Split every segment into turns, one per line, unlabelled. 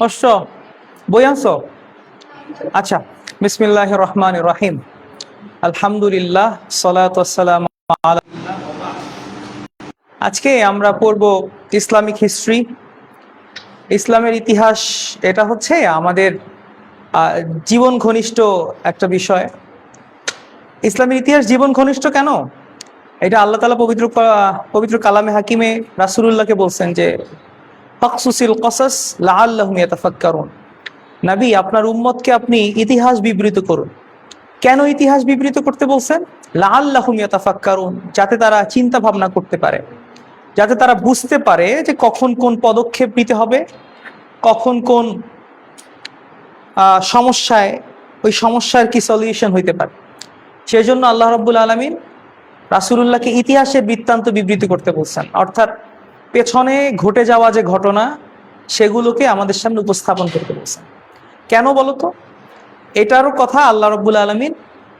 অশ্ব বই আনছো? আচ্ছা, বিসমিল্লাহির রহমানির রহিম। আলহামদুলিল্লাহ, সালাতু ওয়াসসালামু আলা। আজকে আমরা পড়ব ইসলামিক হিস্ট্রি, ইসলামের ইতিহাস। এটা হচ্ছে আমাদের জীবন ঘনিষ্ঠ একটা বিষয়। ইসলামের ইতিহাস জীবন ঘনিষ্ঠ কেন? এটা আল্লাহ তাআলা পবিত্র কালামে হাকিমে রাসূলুল্লাহকে বলছেন যে ফাকসুসিল কসাস লাআল্লাহুম ইয়াতাফাক্কারুন। নবী, আপনার উম্মতকে আপনি ইতিহাস বিবৃত করুন। কেন ইতিহাস বিবৃত করতে বলছেন? লাআল্লাহুম ইয়াতাফাক্কারুন, যাতে তারা চিন্তা ভাবনা করতে পারে, যাতে তারা বুঝতে পারে যে কখন কোন পদক্ষেপ নিতে হবে, কখন কোন সমস্যায়, ওই সমস্যার কি সলিউশন হইতে পারে। সেই জন্য আল্লাহ রাব্বুল আলামিন রাসূলুল্লাহকে ইতিহাসের বৃত্তান্ত বিবৃত করতে বলছেন, অর্থাৎ পেছনে ঘটে যাওয়া যে ঘটনা সেগুলোকে আমাদের সামনে উপস্থাপন করতে বলছেন। কেন বলতো? এটারও কথা আল্লাহ রাব্বুল আলামিন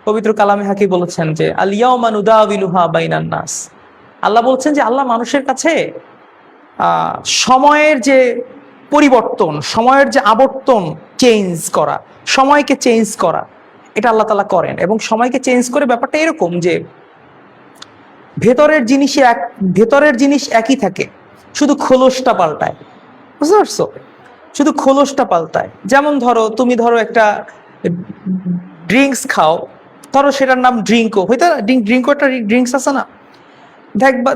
পবিত্র কালামে হাকিম বলেছেন যে আল ইয়াউমা নুদাবিলুহা বাইনান নাস। আল্লাহ বলছেন যে আল্লাহ মানুষের কাছে সময়ের যে পরিবর্তন, সময়ের যে আবর্তন চেঞ্জ করা, সময়কে চেঞ্জ করা, এটা আল্লাহ তাআলা করেন। এবং সময়কে চেঞ্জ করে ব্যাপারটা এরকম যে ভেতরের জিনিস একই থাকে, শুধু খোলসটা পাল্টায়। বুঝতে পারছো? শুধু খোলসটা পাল্টায়। যেমন তুমি ধরো একটা ড্রিঙ্কস খাও, ধরো সেটার নাম ড্রিঙ্কও হইতে, ড্রিঙ্কও একটা ড্রিঙ্কস আছে না?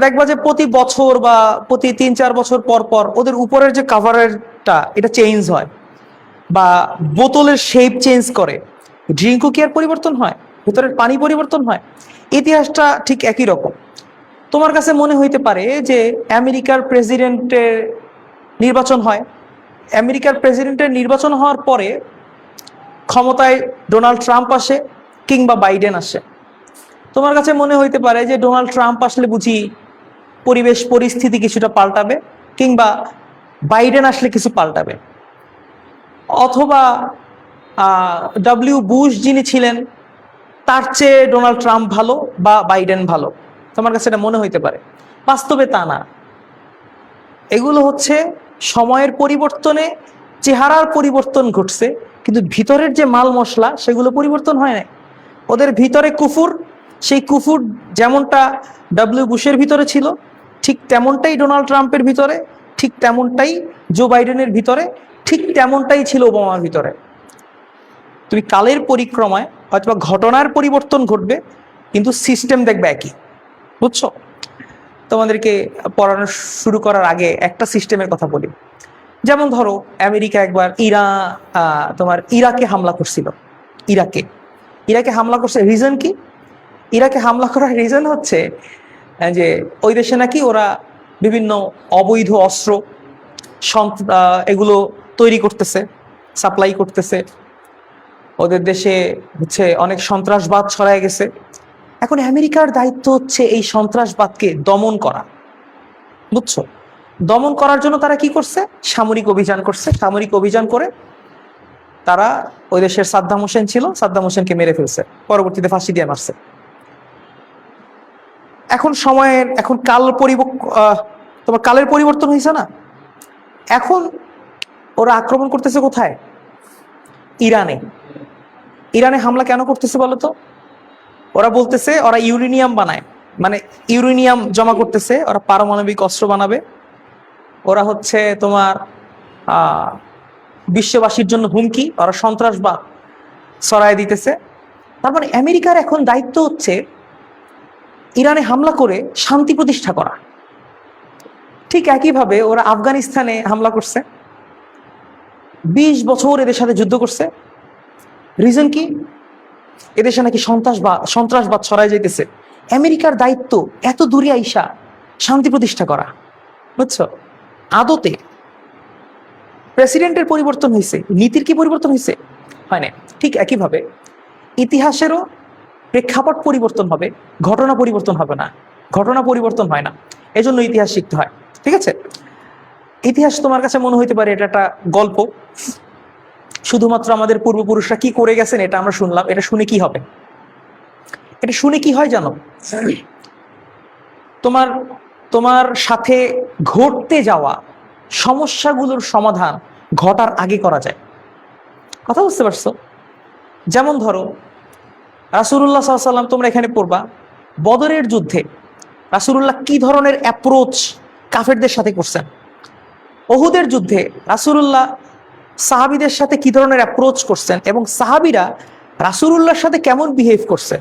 দেখবা যে প্রতি বছর বা প্রতি 3-4 বছর পর পর ওদের উপরের যে কাভারেরটা এটা চেঞ্জ হয়, বা বোতলের শেপ চেঞ্জ করে। ড্রিঙ্কও কি আর পরিবর্তন হয়? ভেতরের পানি পরিবর্তন হয়। ইতিহাসটা ঠিক একই রকম। তোমার কাছে মনে হইতে পারে যে আমেরিকার প্রেসিডেন্টের নির্বাচন হয়, আমেরিকার প্রেসিডেন্টের নির্বাচন হওয়ার পরে ক্ষমতায় ডোনাল্ড ট্রাম্প আসে কিংবা বাইডেন আসে। তোমার কাছে মনে হইতে পারে যে ডোনাল্ড ট্রাম্প আসলে বুঝি পরিবেশ পরিস্থিতি কিছুটা পাল্টাবে, কিংবা বাইডেন আসলে কিছু পাল্টাবে। অথবা ডব্লিউ বুশ যিনি ছিলেন তার চেয়ে ডোনাল্ড ট্রাম্প ভালো বা বাইডেন ভালো, তোমার কাছে এটা মনে হইতে পারে। বাস্তবে তা না। এগুলো হচ্ছে সময়ের পরিবর্তনে চেহারার পরিবর্তন ঘটছে, কিন্তু ভিতরের যে মাল মশলা সেগুলো পরিবর্তন হয় না। ওদের ভিতরে কুফুর, সেই কুফুর যেমনটা ডব্লিউ বুশের ভিতরে ছিল ঠিক তেমনটাই ডোনাল্ড ট্রাম্পের ভিতরে, ঠিক তেমনটাই জো বাইডেনের ভিতরে, ঠিক তেমনটাই ছিল ওবামার ভিতরে। তুমি কালের পরিক্রমায় হয়তো ঘটনার পরিবর্তন ঘটবে, কিন্তু সিস্টেম দেখবে একই। বুঝছো? তোমাদেরকে পড়ানো শুরু করার আগে একটা সিস্টেমের কথা বলি। যেমন ধরো আমেরিকা একবার ইরাকে হামলা করছিল। ইরাকে হামলা করছে, রিজন কি? ইরাকে হামলা করার রিজন হচ্ছে যে ওই দেশে নাকি ওরা বিভিন্ন অবৈধ অস্ত্র এগুলো তৈরি করতেছে, সাপ্লাই করতেছে। ওদের দেশে হচ্ছে অনেক সন্ত্রাসবাদ ছড়ায় গেছে। এখন আমেরিকার দায়িত্ব হচ্ছে এই সন্ত্রাসবাদকে দমন করা। বুঝছো? দমন করার জন্য তারা কি করছে? সামরিক অভিযান করছে। সামরিক অভিযান করে তারা ওই দেশের সাদ্দাম হোসেন ছিল, সাদ্দাম হোসেনকে মেরে ফেলছে, পরবর্তীতে ফাঁসি দিয়ে মারছে। এখন তোমার কালের পরিবর্তন হয়েছে না? এখন ওরা আক্রমণ করতেছে কোথায়? ইরানে হামলা কেন করতেছে বলতো? ওরা বলতেছে ওরা ইউরেনিয়াম বানায়, মানে ইউরেনিয়াম জমা করতেছে, ওরা পারমাণবিক অস্ত্র বানাবে। ওরা হচ্ছে তোমার বিশ্ববাসীর জন্য হুমকি, ওরা সন্ত্রাসবাদ ছড়ায় দিতেছে। তার মানে আমেরিকার এখন দায়িত্ব হচ্ছে ইরানে হামলা করে শান্তি প্রতিষ্ঠা করা। ঠিক একইভাবে ওরা আফগানিস্তানে হামলা করছে, 20 বছর এদের সাথে যুদ্ধ করছে। রিজন কি? এদেশে নাকি সন্ত্রাসবাদ ছড়ায় যাইতেছে। আমেরিকার দায়িত্ব এত দূরে আইসা শান্তি প্রতিষ্ঠা করা। বুঝছো? আদতে প্রেসিডেন্টের পরিবর্তন হয়েছে, নীতির কি পরিবর্তন হয়েছে? হয় না। ঠিক একইভাবে ইতিহাসেরও প্রেক্ষাপট পরিবর্তন হবে, ঘটনা পরিবর্তন হবে না। ঘটনা পরিবর্তন হয় না, এজন্য ইতিহাস শিখতে হয়। ঠিক আছে? ইতিহাস তোমার কাছে মনে হইতে পারে এটা একটা গল্প, শুধুমাত্র আমাদের পূর্বপুরুষরা কি করে গেছেন এটা আমরা শুনলাম। এটা শুনে কি হবে? এটা শুনে কি হয় জানো? তোমার তোমার সাথে ঘটতে যাওয়া সমস্যাগুলোর সমাধান ঘটার আগে করা যায়। কথা বুঝতে পারছো? যেমন ধরো রাসূলুল্লাহ সাল্লাল্লাহু আলাইহি ওয়াসাল্লাম, তোমরা এখানে পড়বা বদরের যুদ্ধে রাসূলুল্লাহ কি ধরনের অ্যাপ্রোচ কাফেরদের সাথে করছেন। উহুদের যুদ্ধে রাসূলুল্লাহ সাহাবীদের সাথে কি ধরনের অ্যাপ্রোচ করছেন এবং সাহাবীরা রাসূলুল্লাহর সাথে কেমন বিহেভ করছে।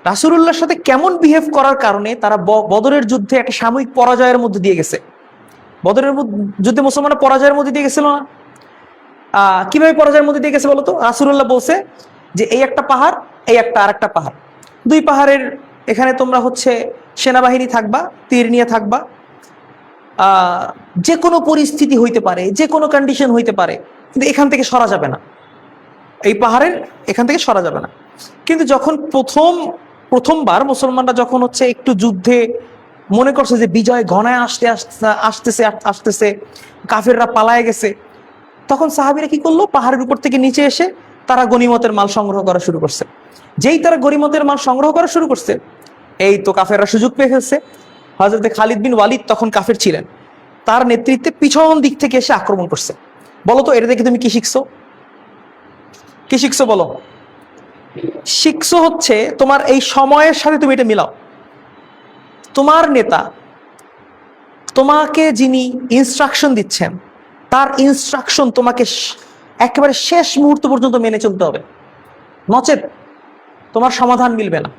রাসূলুল্লাহর সাথে কেমন বিহেভ করার কারণে তারা বদরের যুদ্ধে একটা সাময়িক পরাজয়ের মধ্যে দিয়ে গেছে। বদরের যুদ্ধে মুসলমানরা পরাজয়ের মধ্যে দিয়ে গেছিল না? কিভাবে পরাজয়ের মধ্যে দিয়ে গেছে বলতো? রাসূলুল্লাহ বলছে যে এই একটা পাহাড়, এই একটা আরেকটা পাহাড়, দুই পাহাড়ের এখানে তোমরা হচ্ছে সেনাবাহিনী থাকবা, তীর নিয়ে থাকবা, যে কোনো পরিস্থিতি হইতে পারে, যে কোনো কন্ডিশন হইতে পারে, কিন্তু এখান থেকে সরা যাবে না, এই পাহাড়ের এখান থেকে সরা যাবে না। কিন্তু যখন প্রথমবার মুসলমানরা যখন হচ্ছে একটু যুদ্ধে মনে করছে যে বিজয় ঘনায় আসতেছে, কাফেররা পালায় গেছে, তখন সাহাবীরা কি করলো? পাহাড়ের উপর থেকে নিচে এসে তারা গনিমতের মাল সংগ্রহ করা শুরু করছে। যেই তারা গনিমতের মাল সংগ্রহ করা শুরু করছে, এই তো কাফেররা সুযোগ পেয়ে ফেলছে। হযরতে খালিদ বিন ওয়ালিদ তখন কাফের ছিলেন, তার নেতৃত্বে পিছন দিক থেকে এসে আক্রমণ করছে। বলো তো এটা দেখে তুমি কি শিখছো? কি শিখছো বলো? শিখছো হচ্ছে তোমার এই সময়ের সাথে তুমি এটা মিলাও। তোমার নেতা, তোমাকে যিনি ইনস্ট্রাকশন দিচ্ছেন, তার ইনস্ট্রাকশন তোমাকে একেবারে শেষ মুহূর্ত পর্যন্ত মেনে চলতে হবে, নচেত তোমার সমাধান মিলবে না।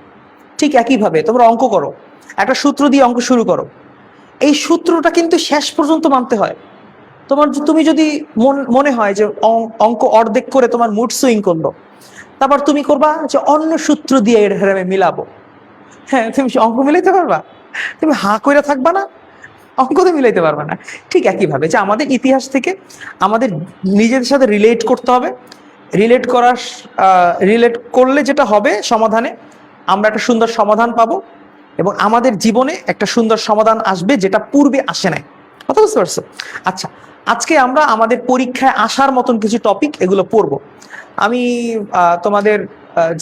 ঠিক একইভাবে তোমরা অঙ্ক করো, একটা সূত্র দিয়ে অঙ্ক শুরু করো, এই সূত্রটা কিন্তু শেষ পর্যন্ত মানতে হয়। তুমি যদি মনে হয় যে অঙ্ক অর্ধেক করে তোমার মুড সুইং করলো, তারপর তুমি করবা যে অন্য সূত্র দিয়ে এটা আমি মিলাবো। হ্যাঁ, তুমি অঙ্ক মিলাইতে পারবা? তুমি হাঁ কইরা থাকবা না, অঙ্ক তো মিলাইতে পারবা না। ঠিক একইভাবে যে আমাদের ইতিহাস থেকে আমাদের নিজেদের সাথে রিলেট করতে হবে। রিলেট করলে যেটা হবে সমাধানে, আমরা একটা সুন্দর সমাধান পাবো এবং আমাদের জীবনে একটা সুন্দর সমাধান আসবে যেটা পূর্বে আসে নাই। কথা বুঝতে পারছো? আচ্ছা, আজকে আমরা আমাদের পরীক্ষায় আসার মতন কিছু টপিক এগুলো পড়বো। আমি তোমাদের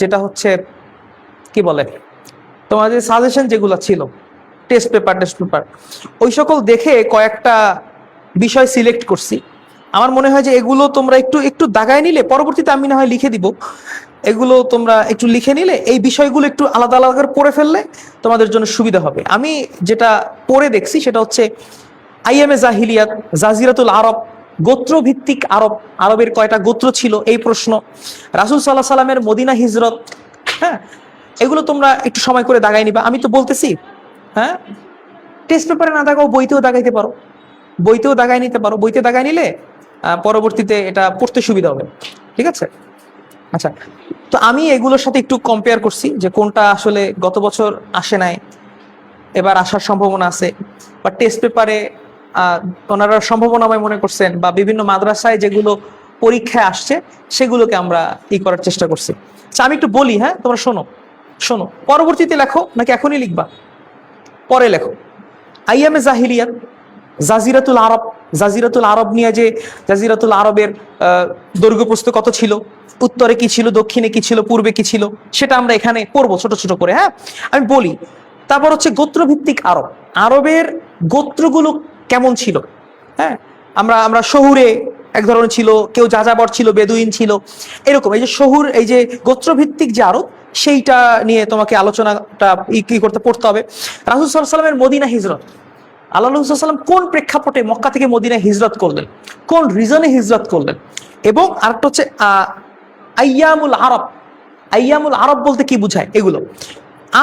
যেটা হচ্ছে কি বলে, তোমাদের সাজেশন যেগুলো ছিল টেস্ট পেপার ওই সকল দেখে কয়েকটা বিষয় সিলেক্ট করছি। আমার মনে হয় যে এগুলো তোমরা একটু দাগায় নিলে, পরবর্তীতে আমি না হয় লিখে দিব, এগুলো তোমরা একটু লিখে নিলে, এই বিষয়গুলো একটু আলাদা আলাদা করে পড়ে ফেললে তোমাদের জন্য সুবিধা হবে। আমি যেটা পড়ে দেখছি সেটা হচ্ছে আইয়ামে জাহিলিয়াত, জাজিরাতুল আরব, গোত্রভিত্তিক আরবের কয়টা গোত্র ছিল এই প্রশ্ন, রাসূল সাল্লাল্লাহু আলাইহি সাল্লামের মদিনা হিজরত। হ্যাঁ, এগুলো তোমরা একটু সময় করে দাগাই নিবা। আমি তো বলতেছি, হ্যাঁ, টেস্ট পেপারে না দাগাও, বইতেও দাগাইতে পারো, বইতেও দাগাই নিতে পারো। বইতে দাগাই নিলে পরবর্তীতে এটা পড়তে সুবিধা হবে। ঠিক আছে? আচ্ছা, তো আমি এগুলোর সাথে একটু কম্পেয়ার করছি যে কোনটা আসলে গত বছর আসে নাই, এবার আসার সম্ভাবনা আছে, বা টেস্ট পেপারে ওনারা সম্ভাবনাময় মনে করছেন, বা বিভিন্ন মাদ্রাসায় যেগুলো পরীক্ষায় আসছে সেগুলোকে আমরা করার চেষ্টা করছি। আচ্ছা, আমি একটু বলি, হ্যাঁ, তোমরা শোনো, পরবর্তীতে লেখো নাকি এখনই লিখবা? পরে লেখো। আইয়ামে জাহিলিয়াত, জাজিরাতুল আরব নিয়ে, যে জাজিরাতুল আরবের দৈর্ঘ্য প্রস্থ কত ছিল, উত্তরে কি ছিল, দক্ষিণে কি ছিল, পূর্বে কি ছিল, সেটা আমরা এখানে পড়বো ছোট ছোট করে। হ্যাঁ, আমি বলি। তারপর হচ্ছে গোত্রভিত্তিক আরব, আরবের গোত্রগুলো কেমন ছিল। হ্যাঁ, আমরা শহুরে এক ধরনের ছিল, কেউ যাযাবর ছিল, বেদুইন ছিল, এরকম। এই যে এই যে গোত্রভিত্তিক যে আরব, সেইটা নিয়ে তোমাকে আলোচনাটা পড়তে হবে। রাসূল সাল্লাল্লাহু আলাইহি সাল্লামের মদিনা হিজরত, আল্লাহ রাসূল সাল্লাল্লাহু আলাইহি সাল্লাম কোন প্রেক্ষাপটে মক্কা থেকে মদিনা হিজরত করলেন, কোন রিজনে হিজরত করলেন। এবং আরেকটা হচ্ছে আইয়ামুল আরব বলতে কি বুঝায় এগুলো।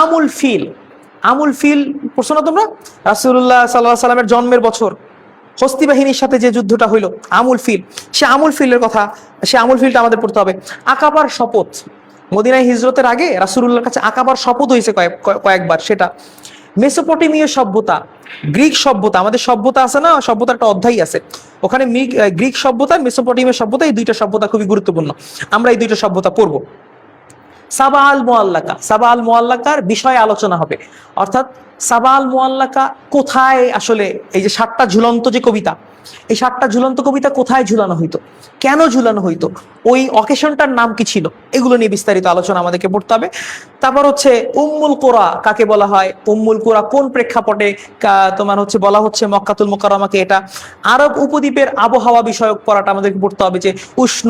আমুল ফিল পড়ছো না তোমরা? রাসূলুল্লাহ সাল্লাল্লাহু আলাইহি সাল্লামের জন্মের বছর হস্তি বাহিনীর সাথে যে যুদ্ধটা হইলো, আমুল ফিলটা আমাদের পড়তে হবে। আকাবার শপথ, মদিনায় হিজরতের আগে রাসূলুল্লাহর কাছে আকাবার শপথ হয়েছে কয়েকবার, সেটা। মেসোপটেমীয় সভ্যতা, গ্রিক সভ্যতা, আমাদের সভ্যতা আছে না, সভ্যতার একটা অধ্যায় আছে, ওখানে গ্রিক সভ্যতা, মেসোপটেমীয় সভ্যতা, এই দুইটা সভ্যতা খুবই গুরুত্বপূর্ণ। আমরা এই দুইটা সভ্যতা পড়বো। সাবা আল মুআল্লাকার বিষয়ে আলোচনা হবে, অর্থাৎ সাবাল মুআল্লাকা কোথায় আসলে, এই যে 7টা ঝুলন্ত যে কবিতা, এই 7টা ঝুলন্ত কবিতা কোথায় ঝুলানো হইতো, কেন ঝুলানো হইতো, ওই অকেশনটার নাম কি ছিল, এগুলো নিয়ে বিস্তারিত আলোচনা আমাদেরকে পড়তে হবে। তারপর হচ্ছে উম্মুল কোরা কাকে বলা হয়, উম্মুল কোরা কোন প্রেক্ষাপটে তোমার হচ্ছে বলা হচ্ছে মক্কাতুল মুকাররমাকে, এটা আরব উপদ্বীপের আবহাওয়া বিষয়ক পড়াটা আমাদেরকে পড়তে হবে, যে উষ্ণ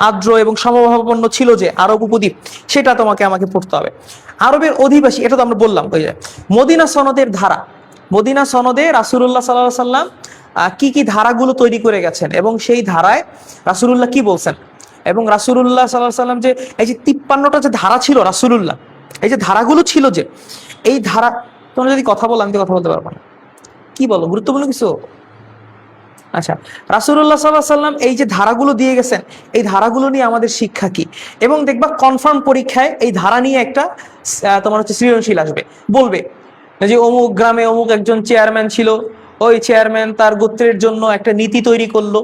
আর্দ্র এবং সমভাবাপন্ন ছিল যে আরব উপদ্বীপ, সেটা আমাকে পড়তে হবে। আরবের অধিবাসী, এটা তো আমরা বললাম। ওই যে মদিনা সনদের ধারা, মদিনা সনদে রাসূলুল্লাহ সাল্লাল্লাহু আলাইহি সাল্লাম কি কি ধারাগুলো তৈরি করে গেছেন এবং সেই ধারায় রাসূলুল্লাহ কি বলছেন, এবং রাসূলুল্লাহ সাল্লাল্লাহু আলাইহি সাল্লাম যে এই যে 53টা যে ধারা ছিল রাসূলুল্লাহ, এই যে ধারাগুলো ছিল, যে এই ধারা, তোমরা যদি কথা বলো আমি তো কথা বলতে পারবো না, কি বলো, গুরুত্বপূর্ণ কিছু? আচ্ছা, রাসূলুল্লাহ সাল্লাল্লাহু আলাইহি সাল্লাম এই যে ধারাগুলো দিয়ে গেছেন, এই ধারাগুলো নিয়ে আমাদের শিক্ষা কি, এবং দেখবা কনফার্ম পরীক্ষায় এই ধারা নিয়ে একটা তোমার হচ্ছে সৃজনশীল আসবে, বলবে যে অমুক গ্রামে অমুক একজন চেয়ারম্যান ছিল, ওই চেয়ারম্যান তার গোত্রের জন্য একটা নীতি তৈরি করলো,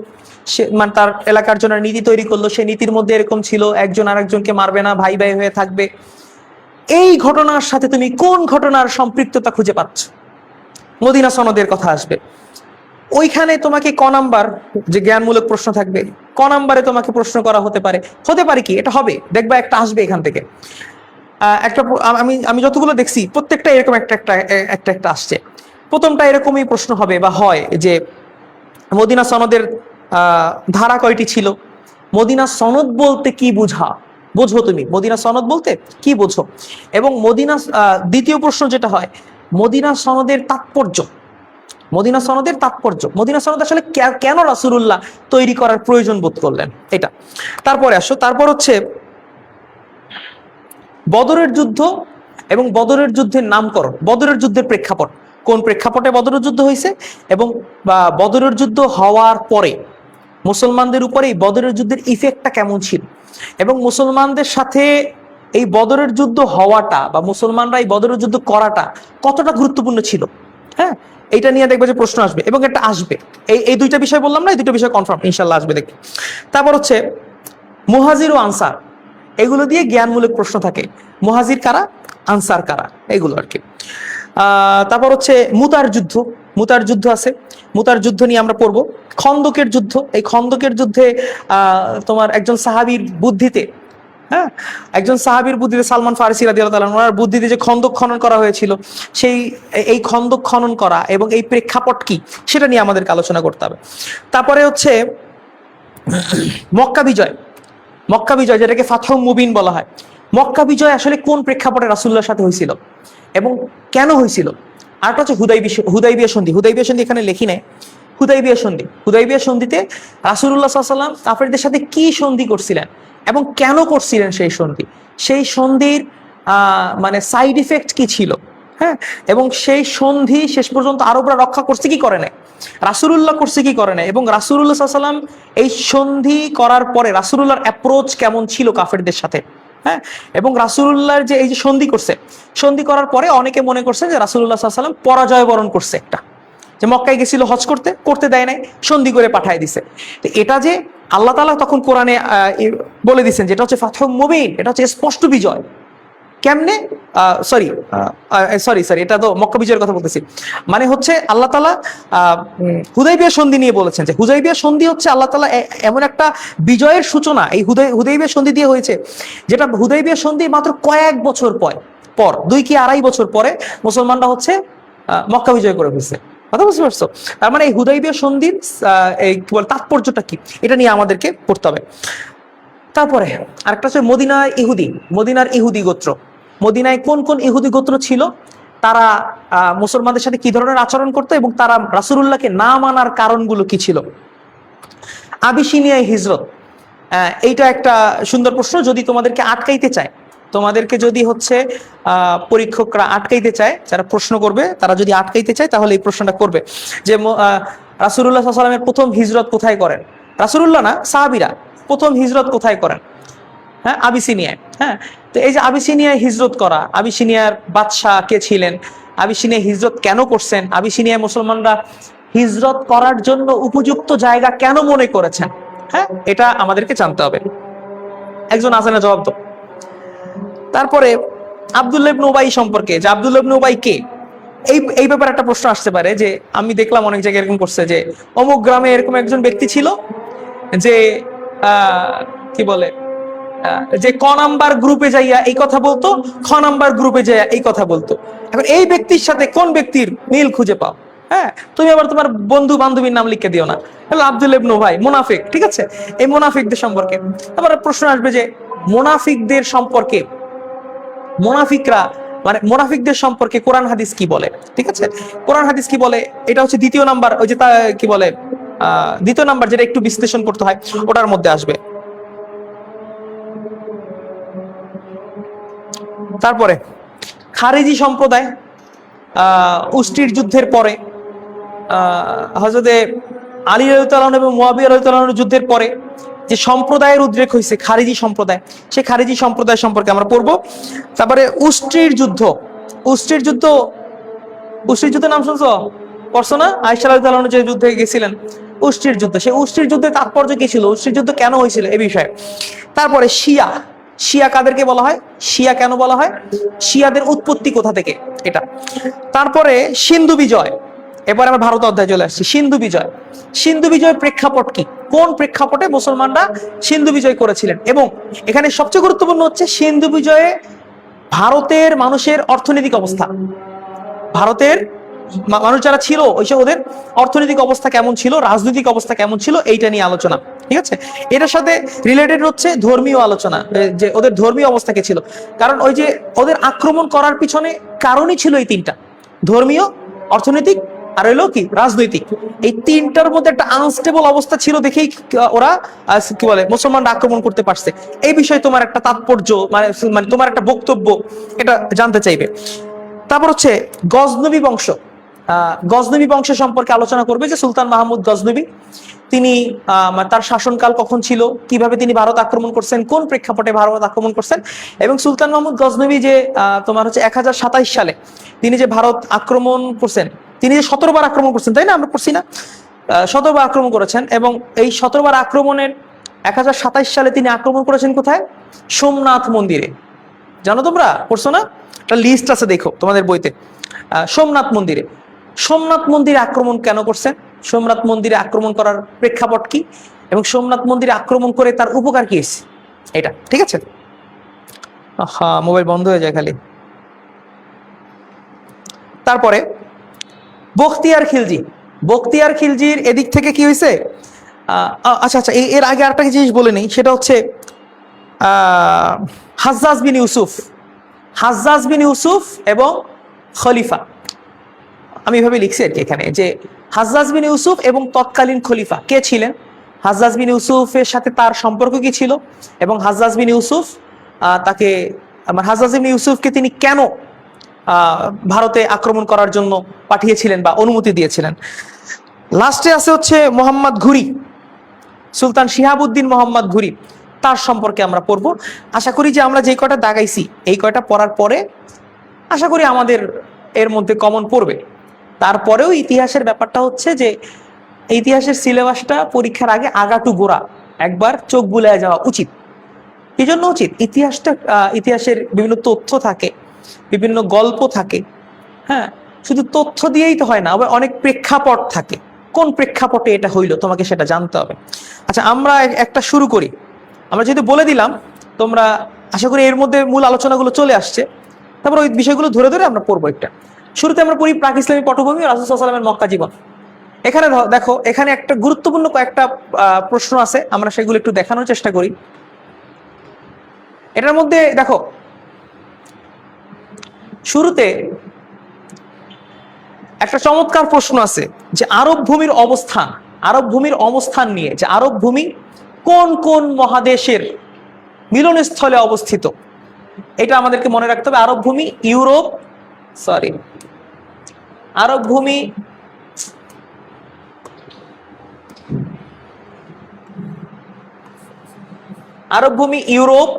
সে মানে তার এলাকার জন্য নীতি তৈরি করলো, সেই নীতির মধ্যে এরকম ছিল একজন আরেকজনকে মারবে না, ভাই ভাই হয়ে থাকবে। এই ঘটনার সাথে তুমি কোন ঘটনার সম্পৃক্ততা খুঁজে পাচ্ছ? মদিনা সনদের কথা আসবে, ওইখানে তোমাকে ক নাম্বার যে জ্ঞানমূলক প্রশ্ন থাকবে, ক নাম্বারে তোমাকে প্রশ্ন করা হতে পারে কি, এটা হবে, দেখবা একটা আসবে এখান থেকে। একটা আমি আমি যতগুলো দেখছি প্রত্যেকটা এরকম একটা আসছে। প্রথমটা এরকমই প্রশ্ন হবে বা হয় যে মদিনা সনদের ধারা কয়টি ছিল, মদিনা সনদ বলতে কি বোঝো তুমি, মদিনা সনদ বলতে কি বোঝো, এবং দ্বিতীয় প্রশ্ন যেটা হয়, মদিনা সনদের তাৎপর্য, মদিনা মদিনা সনদ আসলে কেন রাসূলুল্লাহ তৈরি করার প্রয়োজন বোধ করলেন, এটা। তারপরে আসো, তারপর হচ্ছে বদরের যুদ্ধ এবং বদরের যুদ্ধের নামকরণ, বদরের যুদ্ধের প্রেক্ষাপট, কোন প্রেক্ষাপটে বদরের যুদ্ধ হয়েছে, এবং বদরের যুদ্ধ হওয়ার পরে মুসলমানদের উপরে এই বদরের যুদ্ধের ইফেক্টটা কেমন ছিল, এবং মুসলমানদের সাথে এই বদরের যুদ্ধ হওয়াটা বা মুসলমানরা এই বদরের যুদ্ধ করাটা কতটা গুরুত্বপূর্ণ ছিল। হ্যাঁ, এইটা নিয়ে দেখবে যে প্রশ্ন আসবে, এবং এটা আসবে। এই দুইটা বিষয় বললাম না, এই দুটো বিষয় কনফার্ম ইনশাল্লাহ আসবে, দেখবে। তারপর হচ্ছে মুহাজির ও আনসার, এগুলো দিয়ে জ্ঞানমূলক প্রশ্ন থাকে, মুহাজির কারা, আনসার কারা, এগুলো আর কি। তারপর হচ্ছে মুতার যুদ্ধ আছে, মুতার যুদ্ধ নিয়ে আমরা পড়বো। খন্দকের যুদ্ধ, এই খন্দকের যুদ্ধে তোমার একজন সাহাবীর বুদ্ধিতে, হ্যাঁ, একজন সাহাবীর বুদ্ধিতে, সালমান ফারসি রাদিয়াল্লাহু তাআলা ওনার বুদ্ধিতে যে খন্দক খনন করা হয়েছিল, এই খন্দক খনন করা এবং এই প্রেক্ষাপট কি, সেটা নিয়ে আমাদেরকে আলোচনা করতে হবে। তারপরে হচ্ছে মক্কা বিজয়, যেটাকে ফাতহ মুবিন বলা হয়। মক্কা বিজয় আসলে কোন প্রেক্ষাপটে রাসূলুল্লাহর সাথে হয়েছিল এবং কেন হয়েছিল। আরেকটা হচ্ছে হুদাইবিয়া সন্ধি এখানে লেখি নেই। হুদাইবিয়া সন্ধিতে রাসূলুল্লাহ সাল্লাল্লাহু আলাইহি ওয়াসাল্লাম কাফেরদের সাথে কি সন্ধি করছিলেন এবং কেন করছিলেন, সেই সন্ধির মানে সাইড ইফেক্ট কি ছিল, হ্যাঁ, এবং সেই সন্ধি শেষ পর্যন্ত আরবরা রক্ষা করছে কি করে নাই, রাসূলুল্লাহ করছে কি করে নাই, এবং রাসূলুল্লাহ সাল্লাল্লাহু আলাইহি ওয়াসাল্লাম এই সন্ধি করার পরে রাসূলুল্লাহর অ্যাপ্রোচ কেমন ছিল কাফেরদের সাথে, হ্যাঁ, এবং রাসূলুল্লাহর যে এই যে সন্ধি করার পরে অনেকে মনে করছে যে রাসূলুল্লাহ সাল্লাল্লাহু আলাইহি ওয়াসাল্লাম পরাজয় বরণ করছে, একটা যে মক্কায় গেছিল হজ করতে দেয় নাই, সন্ধি করে পাঠায় দিছে। তো এটা যে আল্লাহ তাআলা তখন কোরআনে বলে দিচ্ছেন যেটা হচ্ছে ফাতহ মুবিন, এটা হচ্ছে স্পষ্ট বিজয়। কেমনে, সরি এটা তো মক্কা বিজয়ের কথা বলতেছি, মানে হচ্ছে আল্লাহ তাআলা হুদাইবিয়া সন্ধি নিয়ে বলেছেন যে হুদাইবিয়া সন্ধি হচ্ছে আল্লাহ তাআলা এমন একটা বিজয়ের সূচনা এই হুদাইবিয়া সন্ধি দিয়ে হয়েছে, যেটা হুদাইবিয়া সন্ধি মাত্র কয়েক বছর পর 2 কি 2.5 বছর পরে মুসলমানরা হচ্ছে মক্কা বিজয় করে ফেলছে। কথা বুঝতে পারছো? তার মানে এই হুদাইবিয়া সন্ধির এই কি বলে তাৎপর্যটা কি, এটা নিয়ে আমাদেরকে পড়তে হবে। তারপরে আরেকটা হচ্ছে মদিনার ইহুদি গোত্র। মদিনায় কোন কোন ইহুদি গোত্র ছিল, তারা মুসলমানদের সাথে কি ধরনের আচরণ করতো, এবং তারা রাসূলুল্লাহকে না মানার কারণগুলো কি ছিল। আবিসিনিয়ায় হিজরত, এইটা একটা সুন্দর প্রশ্ন। যদি তোমাদেরকে আটকাইতে চায়, তোমাদেরকে যদি হচ্ছে পরীক্ষকরা আটকাইতে চায়, যারা প্রশ্ন করবে তারা যদি আটকাইতে চায় তাহলে এই প্রশ্নটা করবে যে রাসূলুল্লাহ সাল্লাল্লাহু আলাইহি ওয়াসাল্লামের প্রথম হিজরত কোথায় করেন, রাসূলুল্লাহ না সাহাবীরা প্রথম হিজরত কোথায় করেন, হ্যাঁ, আবিসিনিয়ায়। হ্যাঁ, তো এই যে আবিসিনিয়ায় হিজরত করা, আবিসিনিয়ার বাদশাহ কে ছিলেন, আবিসিনিয়ায় হিজরত কেন করছেন, আবিসিনিয়ায় মুসলমানরা হিজরত করার জন্য উপযুক্ত জায়গা কেন মনে করেছেন, হ্যাঁ, এটা আমাদেরকে জানতে হবে। একজন আছেনা জবাব দাও। তারপরে আব্দুল্লাহ ইবনে উবাই সম্পর্কে, যে আব্দুল্লাহ ইবনে উবাই কে, এই ব্যাপারে একটা প্রশ্ন আসতে পারে যে আমি দেখলাম অনেক জায়গায় এরকম করছে যে অমুক গ্রামে এরকম একজন ব্যক্তি ছিল যে কি বলে যে ক নাম্বার গ্রুপে যাইয়া এই কথা বলতো, খ নাম্বার গ্রুপে যাইয়া এই কথা বলতো। এখন এই ব্যক্তির সাথে কোন ব্যক্তির মিল খুঁজে পাও? হ্যাঁ, তুমি আবার তোমার বন্ধু বান্ধবীর নাম লিখে দিও না, আব্দুল ইবনে উবাই মুনাফিক, ঠিক আছে? এই মুনাফিকদের সম্পর্কে আবার প্রশ্ন আসবে যে মুনাফিকদের সম্পর্কে, মুনাফিকরা মানে মুনাফিকদের সম্পর্কে কোরআন হাদিস কি বলে? ঠিক আছে, কোরআন হাদিস কি বলে এটা হচ্ছে দ্বিতীয় নাম্বার, ওই যে কি বলে দ্বিতীয় নাম্বার যেটা একটু বিশ্লেষণ করতে হয় ওটার মধ্যে আসবে। তারপরে খারিজি সম্প্রদায় উষ্ট্রির যুদ্ধের পরে হযরতে আলী রাদিয়াল্লাহু আনহু এবং মুয়াবিয়া রাদিয়াল্লাহু আনহুর যুদ্ধের পরে যে সম্প্রদায়ের উদ্রেক হয়েছে খারিজি সম্প্রদায়, সেই খারিজি সম্প্রদায় সম্পর্কে আমরা পড়বো। তারপরে উষ্ট্রির যুদ্ধ, উষ্ট্রির যুদ্ধ, উষ্ট্রির যুদ্ধের নাম শুনছো? পড়ছো না? আয়েশা রাদিয়াল্লাহু আনহা যে যুদ্ধে গেছিলেন, উষ্ট্রির যুদ্ধ। সেই উষ্ট্রির যুদ্ধের তাৎপর্য কি ছিল, উষ্ট্রির যুদ্ধ কেন হয়েছিল এই বিষয়ে। তারপরে শিয়া, শিয়া কাদেরকে বলা হয়, শিয়া কেন বলা হয়, শিয়াদের উৎপত্তি কোথা থেকে এটা। তারপরে সিন্ধু বিজয়, এবার আমরা ভারত অধ্যায় চলে আসছি। সিন্ধু বিজয়, সিন্ধু বিজয়ের প্রেক্ষাপট কি, কোন প্রেক্ষাপটে মুসলমানরা সিন্ধু বিজয় করেছিলেন, এবং এখানে সবচেয়ে গুরুত্বপূর্ণ হচ্ছে সিন্ধু বিজয়ে ভারতের মানুষের অর্থনৈতিক অবস্থা, ভারতের মানুষ যারা ছিল ওদের অর্থনৈতিক অবস্থা কেমন ছিল, রাজনৈতিক অবস্থা কেমন ছিল, এইটা নিয়ে আলোচনা। ঠিক আছে, এটার সাথে রিলেটেড হচ্ছে ধর্মীয় আলোচনা, যে ওদের ধর্মীয় অবস্থা কে ছিল। কারণ ওই যে ওদের আক্রমণ করার পিছনে কারণই ছিল এই তিনটা, ধর্মীয়, অর্থনৈতিক আর হইলো কি রাজনৈতিক। এই তিনটার মধ্যে একটা আনস্টেবল অবস্থা ছিল দেখেই ওরা কি বলে মুসলমানরা আক্রমণ করতে পারছে। এই বিষয়ে তোমার একটা তাৎপর্য মানে তোমার একটা বক্তব্য এটা জানতে চাইবে। তারপর হচ্ছে গজনবী বংশ, গজনবী বংশ সম্পর্কে আলোচনা করবে যে সুলতান মাহমুদ গজনবী তিনি তার শাসনকাল কখন ছিল, কিভাবে তিনি ভারত আক্রমণ করছেন, কোন প্রেক্ষাপটে ভারত আক্রমণ করছেন। এবং সুলতান মাহমুদ গজনবী যে তোমার হচ্ছে 1027 সালে তিনি যে ভারত আক্রমণ করছেন, তিনি যে 17 বার আক্রমণ করছেন, তাই না? আমরা পড়ছি না, 17 বার আক্রমণ করেছেন। এবং এই 17 বার আক্রমণের 1027 সালে তিনি আক্রমণ করেছেন কোথায়? সোমনাথ মন্দিরে। জানো তোমরা, পড়ছো না? একটা লিস্ট আছে দেখো তোমাদের বইতে। সোমনাথ মন্দিরে, সোমনাথ মন্দিরে আক্রমণ কেন করছেন, সোমনাথ মন্দিরে আক্রমণ করার প্রেক্ষাপট কি, এবং সোমনাথ মন্দিরে আক্রমণ করে তার উপকার কি এসেছে, এটা। ঠিক আছে, হ্যাঁ মোবাইল বন্ধ হয়ে যায় খালি। তারপরে বখতিয়ার খিলজি, বখতিয়ার খিলজির এদিক থেকে কি হয়েছে, আচ্ছা আচ্ছা এর আগে আরেকটা জিনিস বলে নেই, সেটা হচ্ছে হাজ্জাজ বিন ইউসুফ, হাজ্জাজ বিন ইউসুফ এবং খলিফা, আমি এভাবে লিখছি আর কি এখানে, যে হাজ্জাজ বিন ইউসুফ এবং তৎকালীন খলিফা কে ছিলেন, হাজ্জাজ বিন ইউসুফের সাথে তার সম্পর্ক কি ছিল, এবং হাজ্জাজ বিন ইউসুফ তাকে হাজ্জাজ বিন ইউসুফকে তিনি কেন ভারতে আক্রমণ করার জন্য পাঠিয়েছিলেন বা অনুমতি দিয়েছিলেন। লাস্টে আছে হচ্ছে মোহাম্মদ ঘুরি, সুলতান শিহাবুদ্দিন মোহাম্মদ ঘুরি, তার সম্পর্কে আমরা পড়বো। আশা করি যে আমরা যে কয়টা দাগাইছি এই কয়টা পড়ার পরে আশা করি আমাদের এর মধ্যে কমন পড়বে। তারপরেও ইতিহাসের ব্যাপারটা হচ্ছে যে ইতিহাসের সিলেবাসটা পরীক্ষার আগে আগাটু গোড়া একবার চোখ বুলায় যাওয়া উচিত। এই জন্য উচিত, ইতিহাসটা ইতিহাসের বিভিন্ন তথ্য থাকে, বিভিন্ন গল্প থাকে, হ্যাঁ, শুধু তথ্য দিয়েই তো হয় না, আবার অনেক প্রেক্ষাপট থাকে, কোন প্রেক্ষাপটে এটা হইলো তোমাকে সেটা জানতে হবে। আচ্ছা আমরা একটা শুরু করি, আমরা যেহেতু বলে দিলাম তোমরা আশা করি এর মধ্যে মূল আলোচনাগুলো চলে আসছে, তারপর ওই বিষয়গুলো ধরে ধরে আমরা পড়বো। একটা শুরুতে আমরা পড়ি প্রাক ইসলামী পটভূমি রাসূল সাল্লাল্লাহু আলাইহি ওয়াসাল্লামের মক্কা জীবন। এখানে দেখো এখানে একটা গুরুত্বপূর্ণ কয়েকটা প্রশ্ন আছে, আমরা সেগুলো একটু দেখানোর চেষ্টা করি। এটার মধ্যে দেখো শুরুতে একটা চমৎকার প্রশ্ন আছে যে আরব ভূমির অবস্থান, আরব ভূমির অবস্থান নিয়ে, যে আরব ভূমি কোন কোন মহাদেশের মিলনস্থলে অবস্থিত, এটা আমাদেরকে মনে রাখতে হবে। আরব ভূমি ইউরোপ, সরি আরব ভূমি আরব ভূমি ইউরোপ,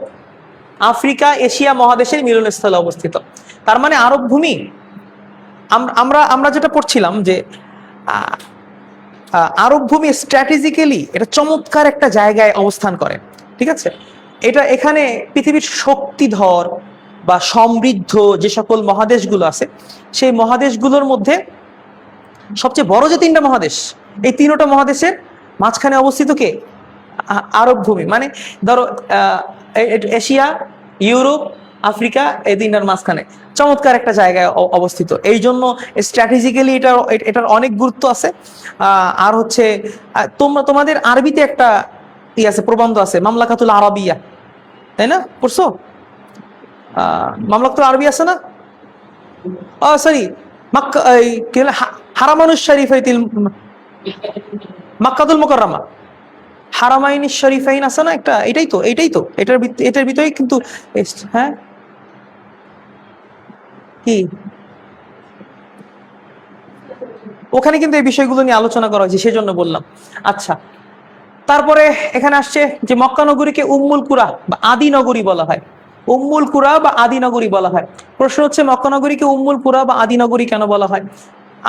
আফ্রিকা, এশিয়া মহাদেশের মিলনস্থলে অবস্থিত। তার মানে আরব ভূমি আমরা আমরা যেটা পড়ছিলাম যে আরব ভূমি স্ট্র্যাটেজিক্যালি এটা চমৎকার একটা জায়গায় অবস্থান করে। ঠিক আছে, এটা এখানে পৃথিবীর শক্তিধর বা সমৃদ্ধ যে সকল মহাদেশগুলো আছে, সেই মহাদেশগুলোর মধ্যে সবচেয়ে বড় যে তিনটা মহাদেশ, এই তিনটা মহাদেশের মাঝখানে অবস্থিত কে? আরব ভূমি। মানে ধরো এশিয়া, ইউরোপ, আফ্রিকা, এই তিনটার মাঝখানে চমৎকার একটা জায়গায় অবস্থিত। এই জন্য স্ট্র্যাটেজিক্যালি এটার অনেক গুরুত্ব আছে। আর হচ্ছে তোমাদের আরবিতে একটা আছে, প্রবন্ধ আছে, মামলাকাতুল আরাবিয়া, তাই না? পড়ছো? মামলাকাতুল আরবি আছে না? সরি, মক্কা, কি হলো, হারামানুশ শরীফাইতিল, মক্কাতুল মুকাররমা, হারামাইন শরীফাইন আছে না একটা, এটাই তো এটার ভিতরেই কিন্তু। হ্যাঁ, কি ওখানে কিন্তু এই বিষয়গুলো নিয়ে আলোচনা করা হয়েছে, সেজন্য বললাম। আচ্ছা, তারপরে এখানে আসছে যে মক্কা নগরীকে উম্মুল কুরা বা আদি নগরী বলা হয়। উম্মুল কুরা বা আদি নগরী বলা হয়। প্রশ্ন হচ্ছে, মক্কা নগরীকে উম্মুল কুরা বা আদি নগরী কেন বলা হয়?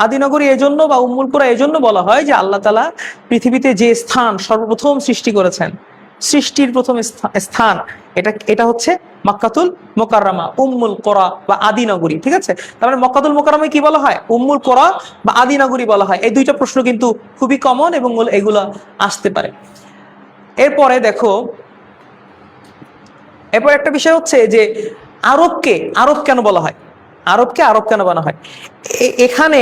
আদি নগরী এজন্য বা উম্মুল কুরা এজন্য বলা হয় যে আল্লাহ তাআলা পৃথিবীতে যে স্থান সর্বপ্রথম সৃষ্টি করেছেন, সৃষ্টির প্রথম স্থান এটা হচ্ছে মক্কাতুল মুকাররমা, উম্মুল কুরা বা আদি নগরী। ঠিক আছে, তারপরে মক্কাতুল মুকাররমায় কি বলা হয়? উম্মুল কুরা বা আদি নগরী বলা হয়। এই দুইটা প্রশ্ন কিন্তু খুবই কমন এবং এগুলা আসতে পারে। এরপরে দেখো, এরপর একটা বিষয় হচ্ছে যে আরব কেন বলা হয়? আরব কেন বলা হয়? এখানে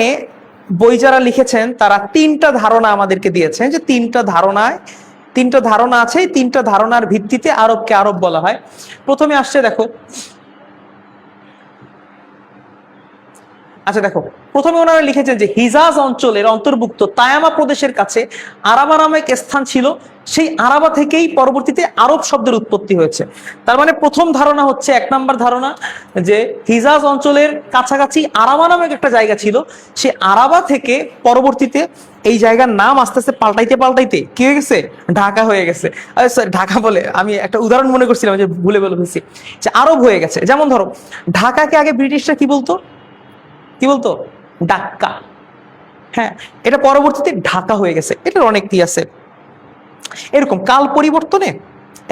বই যারা লিখেছেন তারা তিনটা ধারণা আমাদেরকে দিয়েছেন, যে তিনটা ধারণা আছে। এই তিনটা ধারণার ভিত্তিতে আরবকে আরব বলা হয়। প্রথমে আসছে, দেখো, আচ্ছা দেখো, প্রথমে ওনারা লিখেছেন যে হিজাজ অঞ্চলের অন্তর্ভুক্ত তায়ামা প্রদেশের কাছে আরাবা নামে এক স্থান ছিল, সেই আরাবা থেকেই পরবর্তীতে আরব শব্দের উৎপত্তি হয়েছে। তার মানে প্রথম ধারণা হচ্ছে, এক নম্বর ধারণা, যে হিজাজ অঞ্চলের কাছাকাছি আরাবা নামে একটা জায়গা ছিল, সেই আরাবা থেকে পরবর্তীতে এই জায়গার নাম আস্তে আস্তে পাল্টাইতে কি হয়ে গেছে? ঢাকা হয়ে গেছে। ঢাকা বলে আমি একটা উদাহরণ মনে করছিলাম, যে ভুলে ফেলছি, যে আরব হয়ে গেছে। যেমন ধরো, ঢাকাকে আগে ব্রিটিশরা কি বলতো? ডাক্কা। হ্যাঁ, এটা পরবর্তীতে ঢাকা হয়ে গেছে। এটার অনেক কি আছে, এরকম কাল পরিবর্তনে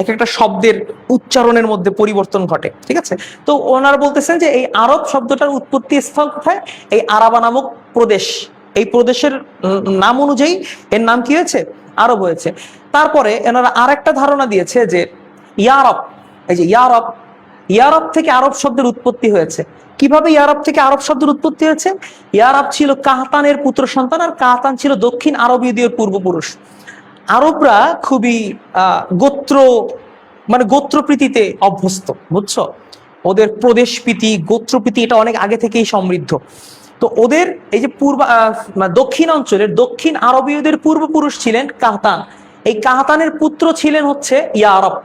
এক একটা শব্দের উচ্চারণের মধ্যে পরিবর্তন ঘটে। ঠিক আছে, তো ওনারা বলতেছেন যে এই আরব শব্দটার উৎপত্তি স্থল কোথায়? এই আরাবা নামক প্রদেশ। এই প্রদেশের নাম অনুযায়ী এর নাম কি হয়েছে? আরব হয়েছে। তারপরে এনারা আরেকটা ধারণা দিয়েছে যে ইয়ারব, এই যে ইয়ারব থেকে আরব শব্দের উৎপত্তি হয়েছে। কিভাবে ইয়ারব থেকে আরব শব্দের উৎপত্তি হয়েছে? ইয়ারব ছিল কাহতানের পুত্র সন্তান, আর কাহতান ছিল দক্ষিণ আরবীয়দের পূর্বপুরুষ। আরবরা খুবই গোত্রপ্রীতিতে অভ্যস্ত, বুঝছো? ওদের প্রদেশপ্রীতি, গোত্রপ্রীতি এটা অনেক আগে থেকেই সমৃদ্ধ। তো ওদের এই যে দক্ষিণ অঞ্চলের দক্ষিণ আরবীয়দের পূর্বপুরুষ ছিলেন কাহতান। এই কাহতানের পুত্র ছিলেন হচ্ছে ইয়ারব।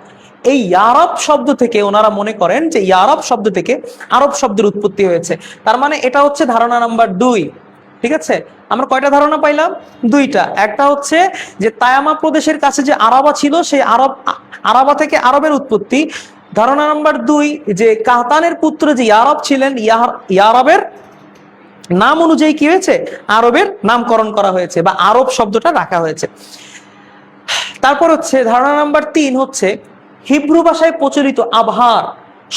এই ইয়ারব শব্দ থেকে ওনারা মনে করেন যে ইয়ারব শব্দ থেকে আরব শব্দের উৎপত্তি হয়েছে। তার মানে এটা হচ্ছে ধারণা নাম্বার 2। ঠিক আছে, আমরা কয়টা ধারণা পাইলাম? 2টা। একটা হচ্ছে যে তায়ামা প্রদেশের কাছে যে আরাবা ছিল, সেই আরাবা থেকে আরবের উৎপত্তি। ধারণা নাম্বার 2, যে কাহতানের পুত্র যে ইয়ারব ছিলেন, ইয়ারবের নাম অনুযায়ী কি হয়েছে? আরবের নামকরণ করা হয়েছে বা আরব শব্দটা রাখা হয়েছে। তারপর হচ্ছে ধারণা নাম্বার 3 হচ্ছে হিব্রু ভাষায় প্রচলিত আবহার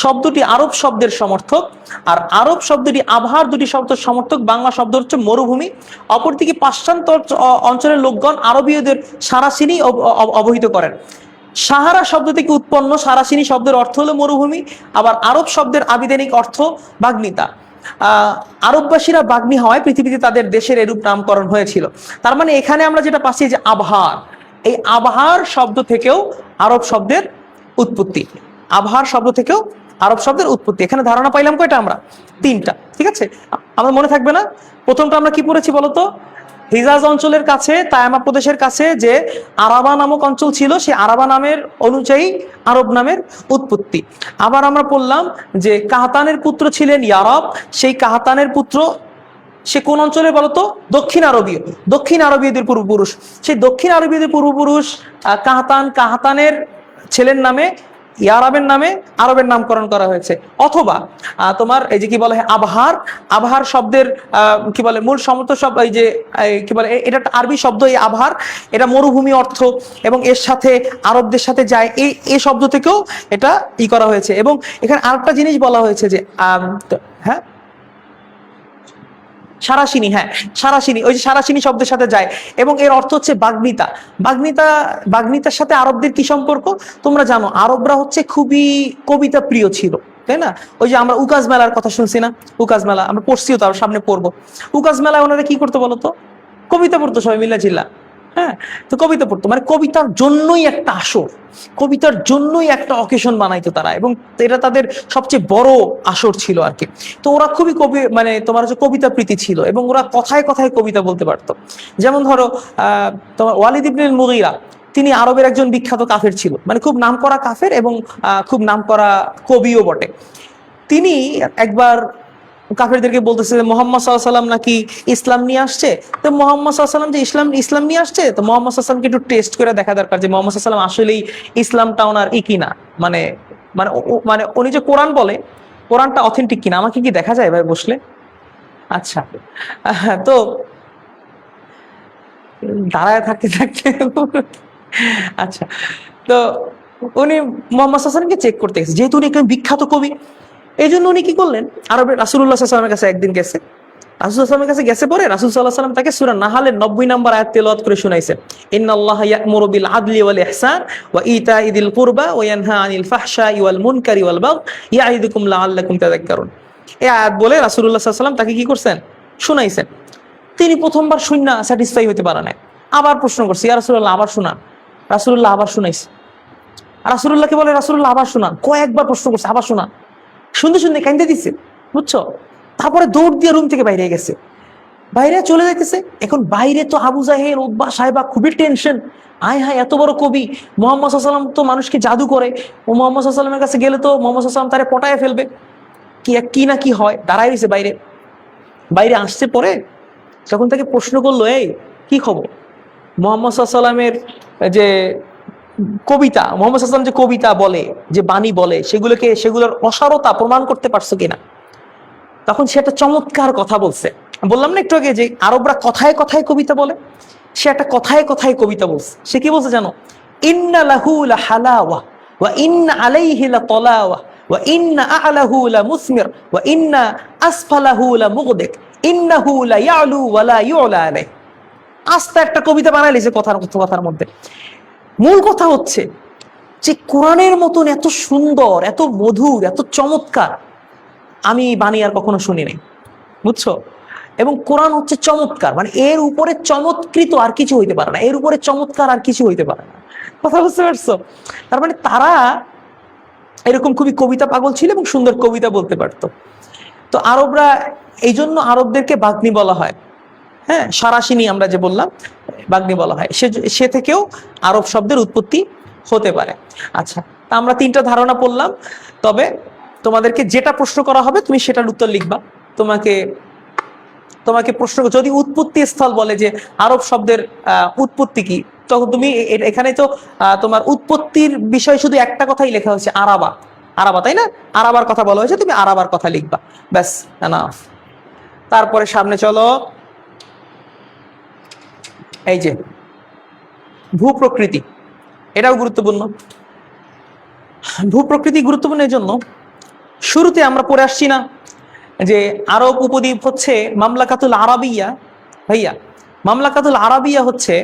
শব্দটি আরব শব্দের সমর্থক, আর আরব শব্দটি আবহার দুটি শব্দের সমর্থক। বাংলা শব্দ হচ্ছে মরুভূমি। অপরদিকে পাশ্চাত্য অঞ্চলের লোকগণ আরবীয়দের সারাসিনী অবহিত করেন। সাহারা শব্দ থেকে উৎপন্ন সারাসিনী শব্দের অর্থ হলো মরুভূমি, আবার আরব শব্দের আবিধানিক অর্থ বাগ্মিতা। আরববাসীরা বাগ্মী হওয়ায় পৃথিবীতে তাদের দেশের এরূপ নামকরণ হয়েছিল। তার মানে এখানে আমরা যেটা পাচ্ছি যে আবহার, এই আবহার শব্দ থেকেও আরব শব্দের উৎপত্তি। আবহার শব্দ থেকেও আরব শব্দের উৎপত্তি। এখানে ধারণা পাইলাম কয়টা? আমরা 3টা। ঠিক আছে, আমার মনে থাকবে না? প্রথমটা আমরা কি পড়েছি বলতো? হিজাজ অঞ্চলের কাছে, তায়ামা প্রদেশের কাছে যে আরাবা নামক অঞ্চল ছিল, সেই আরাবা নামের অনুযায়ী আরব নামের উৎপত্তি। আবার আমরা পড়লাম যে কাহতানের পুত্র ছিলেন ইয়ারব। সেই কাহতানের পুত্র, সে কোন অঞ্চলে বলতো? দক্ষিণ আরবীয়দের পূর্বপুরুষ। সেই দক্ষিণ আরবীয়দের পূর্বপুরুষ কাহতানের ছেলের নামে ইয়ারাবের নামে আরবের নামকরণ করা হয়েছে। অথবা তোমার এই যে কি বলে আবহার, আবহার শব্দের কি বলে মূল সমর্থ শব্দ, এই যে কি বলে এটা একটা আরবি শব্দ, এই আবহার, এটা মরুভূমি অর্থ, এবং এর সাথে আরবদের সাথে যায়, এই শব্দ থেকেও এটা করা হয়েছে। এবং এখানে আরেকটা জিনিস বলা হয়েছে যে হ্যাঁ সারাসিনী, হ্যাঁ সারাসিনী, ওই যে সারাসিনী শব্দের সাথে যায়, এবং এর অর্থ হচ্ছে বাগ্মিতা। বাগ্মিতা, বাগ্মিতার সাথে আরবদের কি সম্পর্ক তোমরা জানো, আরবরা হচ্ছে খুবই কবিতা প্রিয় ছিল, তাই না? ওই যে আমরা উকাজ মেলার কথা শুনছি না, উকাজ মেলা আমরা পড়ছিও, তার সামনে পড়বো। উকাজ মেলায় ওনারা কি করতো বলতো, কবিতা পড়তো সবাই মিলে ঝিল্লা, হ্যাঁ। তো কবিতা পড়তো, মানে কবিতার জন্যই একটা আসর, কবিতার জন্যই একটা অকেশন বানাইতো তারা, এবং এটা তাদের সবচেয়ে বড় আসর ছিল আর কি। তো ওরা খুবই কবি, মানে তোমার হচ্ছে কবিতা প্রীতি ছিল, এবং ওরা কথায় কথায় কবিতা বলতে পারতো। যেমন ধরো তোমার ওয়ালিদ ইবনুল মুগীরা, তিনি আরবের একজন বিখ্যাত কাফের ছিল, মানে খুব নামকরা কাফের, এবং খুব নামকরা কবিও বটে। তিনি একবার কাফেরদেরকে বলতেছে যে মোহাম্মদ সাল্লাল্লাহু আলাইহি ওয়াসাল্লাম নাকি ইসলাম নিয়ে আসছে। তো মোহাম্মদ সাল্লাল্লাহু আলাইহি ওয়াসাল্লাম যে ইসলাম নিয়ে আসছে, তো মোহাম্মদ সাল্লাল্লাহু আলাইহি ওয়াসাল্লামকে একটু টেস্ট করে দেখা দরকার যে মোহাম্মদ সাল্লাল্লাহু আলাইহি ওয়াসাল্লাম আসলেই ইসলামটা ওনার কিনা, মানে মানে মানে উনি যে কোরআন বলে, কোরআনটা অথেন্টিক কিনা আমাকে কি দেখা যায় ভাই বসলে? আচ্ছা, তো দাঁড়ায় থাকতে থাকতে আচ্ছা, তো উনি মোহাম্মদ সাল্লাল্লাহু আলাইহি ওয়াসাল্লামকে চেক করতে গেছে, যেহেতু উনি একজন বিখ্যাত কবি, এই জন্য উনি কি করলেন, আরবের রাসূলুল্লাহ সাল্লাল্লাহু আলাইহি ওয়াসাল্লামের কাছে একদিন গেছে। রাসূল সাল্লাল্লাহু আলাইহি ওয়াসাল্লামের কাছে গেছে পরে রাসূল সাল্লাল্লাহু আলাইহি ওয়াসাল্লাম তাকে সূরা নাহালের 90 নম্বর আয়াত তেলাওয়াত করে শুনাইছেন। ইন্নাল্লাহা ইয়া'মুরু বিল আদলি ওয়াল ইহসান ওয়া ইতা'i যিল কুরবা ওয়া ইয়ানহা আনিল ফাহশাই ওয়াল মুনকারি ওয়াল বাগই ইয়া'iদুকুম লাআল্লাকুম তাযাক্কারুন। এই আয়াত বলে রাসূলুল্লাহ সাল্লাল্লাহু আলাইহি ওয়াসাল্লাম তাকে কি করছেন, শুনাইছেন। তিনি প্রথমবার শুননা স্যাটিসফাই হতে পারে না, আবার প্রশ্ন করছে, ইয়া রাসূলুল্লাহ আবার শুনান। রাসূলুল্লাহ আবার শুনাইছে। রাসূলুল্লাহকে বলে, রাসূলুল্লাহ আবার শুনান। কয়েকবার প্রশ্ন করছে, আবার শুনান। শুনতে শুনতে কান্দে দিছে, বুঝছো? তারপরে দৌড় দিয়ে রুম থেকে বাইরে গেছে, বাইরে চলে যাইতেছে। এখন বাইরে তো আবু জাহেল, উতবা, সাইবা খুবই টেনশন, আয় হায় এত বড় কবি মুহাম্মদ সাল্লাল্লাহু আলাইহি ওয়াসাল্লাম তো মানুষকে জাদু করে, ও মুহাম্মদ সাল্লাল্লাহু আলাইহি ওয়াসাল্লামের কাছে গেলে তো মুহাম্মদ সাল্লাল্লাহু আলাইহি ওয়াসাল্লাম তারে পটায় ফেলবে, কি না কি হয়, দাঁড়ায় রয়েছে বাইরে। বাইরে আসছে পরে যখন তাকে প্রশ্ন করলো, এই কি খবর, মুহাম্মদ সাল্লাল্লাহু আলাইহি ওয়াসাল্লামের যে কবিতা, মুহাম্মদ সাল্লাল্লাহু আলাইহি ওয়াসাল্লাম যে কবিতা বলে, যে বাণী বলে, সেগুলোর অসারতা প্রমাণ করতে পারছো কিনা? তখন সে একটা চমৎকার কথা বলছে। বললাম না একটু আগে যে আরবরা কথায় কথায় কবিতা বলে, সে একটা কথায় কথায় কবিতা বলছে। সে কি বলছে জানো, ইন্না লাহু লাহালাওয়া ওয়া ইন্না আলাইহি লাতালাওয়া ওয়া ইন্না আ'লাহু লামুসমির ওয়া ইন্না আসফালাহু লামুগদিক ইন্নাহু লায়ালু ওয়া লা ইউলা আলাইহি। আস্তে একটা কবিতা বানাইছে কথার মধ্যে। মূল কথা হচ্ছে যে কোরআনের মতন এত সুন্দর, এত মধুর, এত চমৎকার আমি বাণী আর কখনো শুনি নাই, বুঝছো? এবং কোরআন হচ্ছে চমৎকার, মানে এর উপরে চমৎকৃত আর কিছু হইতে পারে না, এর উপরে চমৎকার আর কিছু হইতে পারে না। কথা বুঝতে পারছো? তার মানে তারা এরকম খুবই কবিতা পাগল ছিল এবং সুন্দর কবিতা বলতে পারতো। তো আরবরা, এই জন্য আরবদেরকে বাগ্নি বলা হয়, হ্যাঁ সারাসিনী আমরা যে বললাম বাগ্নি বলা হয়, সে থেকেও আরব শব্দের উৎপত্তি হতে পারে। আচ্ছা, তা আমরা 3টা ধারণা পড়লাম। তবে তোমাদেরকে যেটা প্রশ্ন করা হবে তুমি সেটার উত্তর লিখবা। তোমাকে প্রশ্ন, যদি উৎপত্তি স্থল বলে যে আরব শব্দের উৎপত্তি কি, তখন তুমি এখানে তো তোমার উৎপত্তির বিষয় শুধু একটা কথাই লেখা হয়েছে, আরাবা, তাই না? আরাবার কথা বলা হয়েছে, তুমি আরাবার কথা লিখবা, ব্যাস এনাফ। তারপরে সামনে চলো, এই যে ভূপ্রকৃতি, এটাও গুরুত্বপূর্ণ। ভূপ্রকৃতি গুরুত্বপূর্ণ এই জন্য, শুরুতে আমরা পড়ে আসছি না যে আরব উপদ্বীপ হচ্ছে মামলাকাতুল আরাবিয়া। ভাইয়া, মামলাকাতুল আরাবিয়া হচ্ছে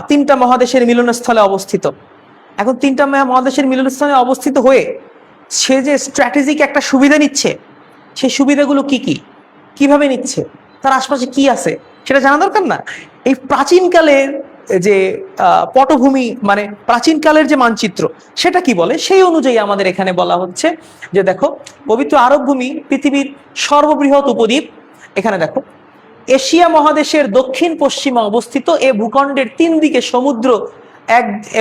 3টা মহাদেশের মিলনস্থলে অবস্থিত। এখন 3টা মহাদেশের মিলনস্থলে অবস্থিত হয়ে সে যে স্ট্র্যাটেজিক একটা সুবিধা নিচ্ছে, সেই সুবিধাগুলো কি কি, কিভাবে নিচ্ছে, তার আশপাশে কি আছে সেটা জানা দরকার না? এই প্রাচীনকালের যে পটভূমি, মানে প্রাচীনকালের যে মানচিত্র, সেটা কি বলে সেই অনুযায়ী আমাদের এখানে বলা হচ্ছে যে দেখো, পবিত্র আরব ভূমি পৃথিবীর সর্ববৃহৎ উপদ্বীপ। এখানে দেখো, এশিয়া মহাদেশের দক্ষিণ পশ্চিমে অবস্থিত এ ভূখণ্ডের 3 দিকে সমুদ্র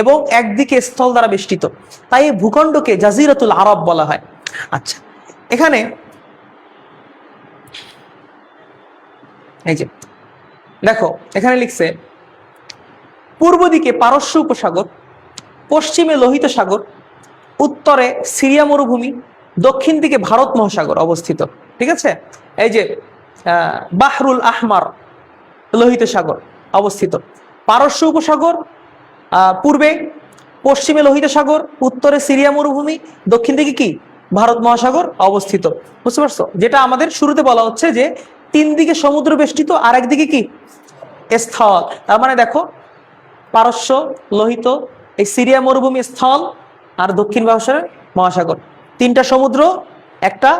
এবং একদিকে স্থল দ্বারা বেষ্টিত, তাই এই ভূখণ্ডকে জাজিরাতুল আরব বলা হয়। আচ্ছা, এখানে এই যে দেখো, এখানে লিখছে পূর্ব দিকে পারস্য উপসাগর, পশ্চিমে লোহিত সাগর, উত্তরে সিরিয়া মরুভূমি, দক্ষিণ দিকে ভারত মহাসাগর অবস্থিত। ঠিক আছে, এই যে বাহরুল আহমার, লোহিত সাগর অবস্থিত। পারস্য উপসাগর পূর্বে, পশ্চিমে লোহিত সাগর, উত্তরে সিরিয়া মরুভূমি, দক্ষিণ দিকে কি ভারত মহাসাগর অবস্থিত। বুঝতে পারছো? যেটা আমাদের শুরুতে বলা হচ্ছে যে 3 দিকে সমুদ্র বেষ্টিত আর একদিকে কি স্থল। তার মানে দেখো পারস্য, লোহিত, এই সিরিয়া মরুভূমি স্থল, আর দক্ষিণ মহাসাগর, 3টা সমুদ্র, একটা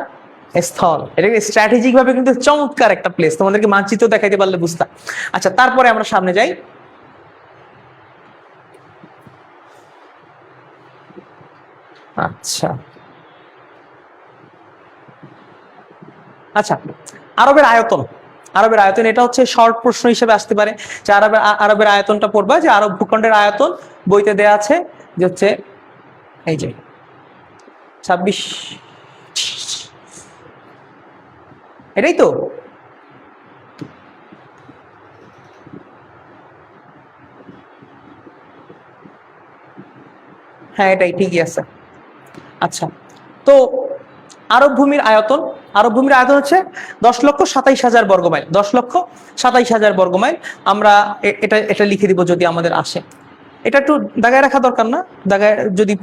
স্থল। এটা স্ট্র্যাটেজিক ভাবে কিন্তু চমৎকার একটা প্লেস, তোমাদেরকে মানচিত্র দেখাইতে পারলে বুঝতাম। আচ্ছা, তারপরে আমরা সামনে যাই। আচ্ছা আচ্ছা, আরবের আয়তন। আরবের আয়তন এটা হচ্ছে শর্ট প্রশ্ন হিসেবে আসতে পারে, যে আরবের আয়তনটা পড়বা, যে আরব ভূখণ্ডের আয়তন বইতে দেয়া আছে যে হচ্ছে এই যে 26, এটাই তো। হ্যাঁ, এটাই ঠিকই আছে। আচ্ছা, তো আরব ভূমির আয়তন, আরব ভূমির আয়তন হচ্ছে 10,27,000 বর্গমাইল। 10,27,000 বর্গমাইল। আমরা এটা এটা লিখে দিব যদি আমাদের আসে। এটা একটু দাগায় রাখা দরকার না? দাগায় যদি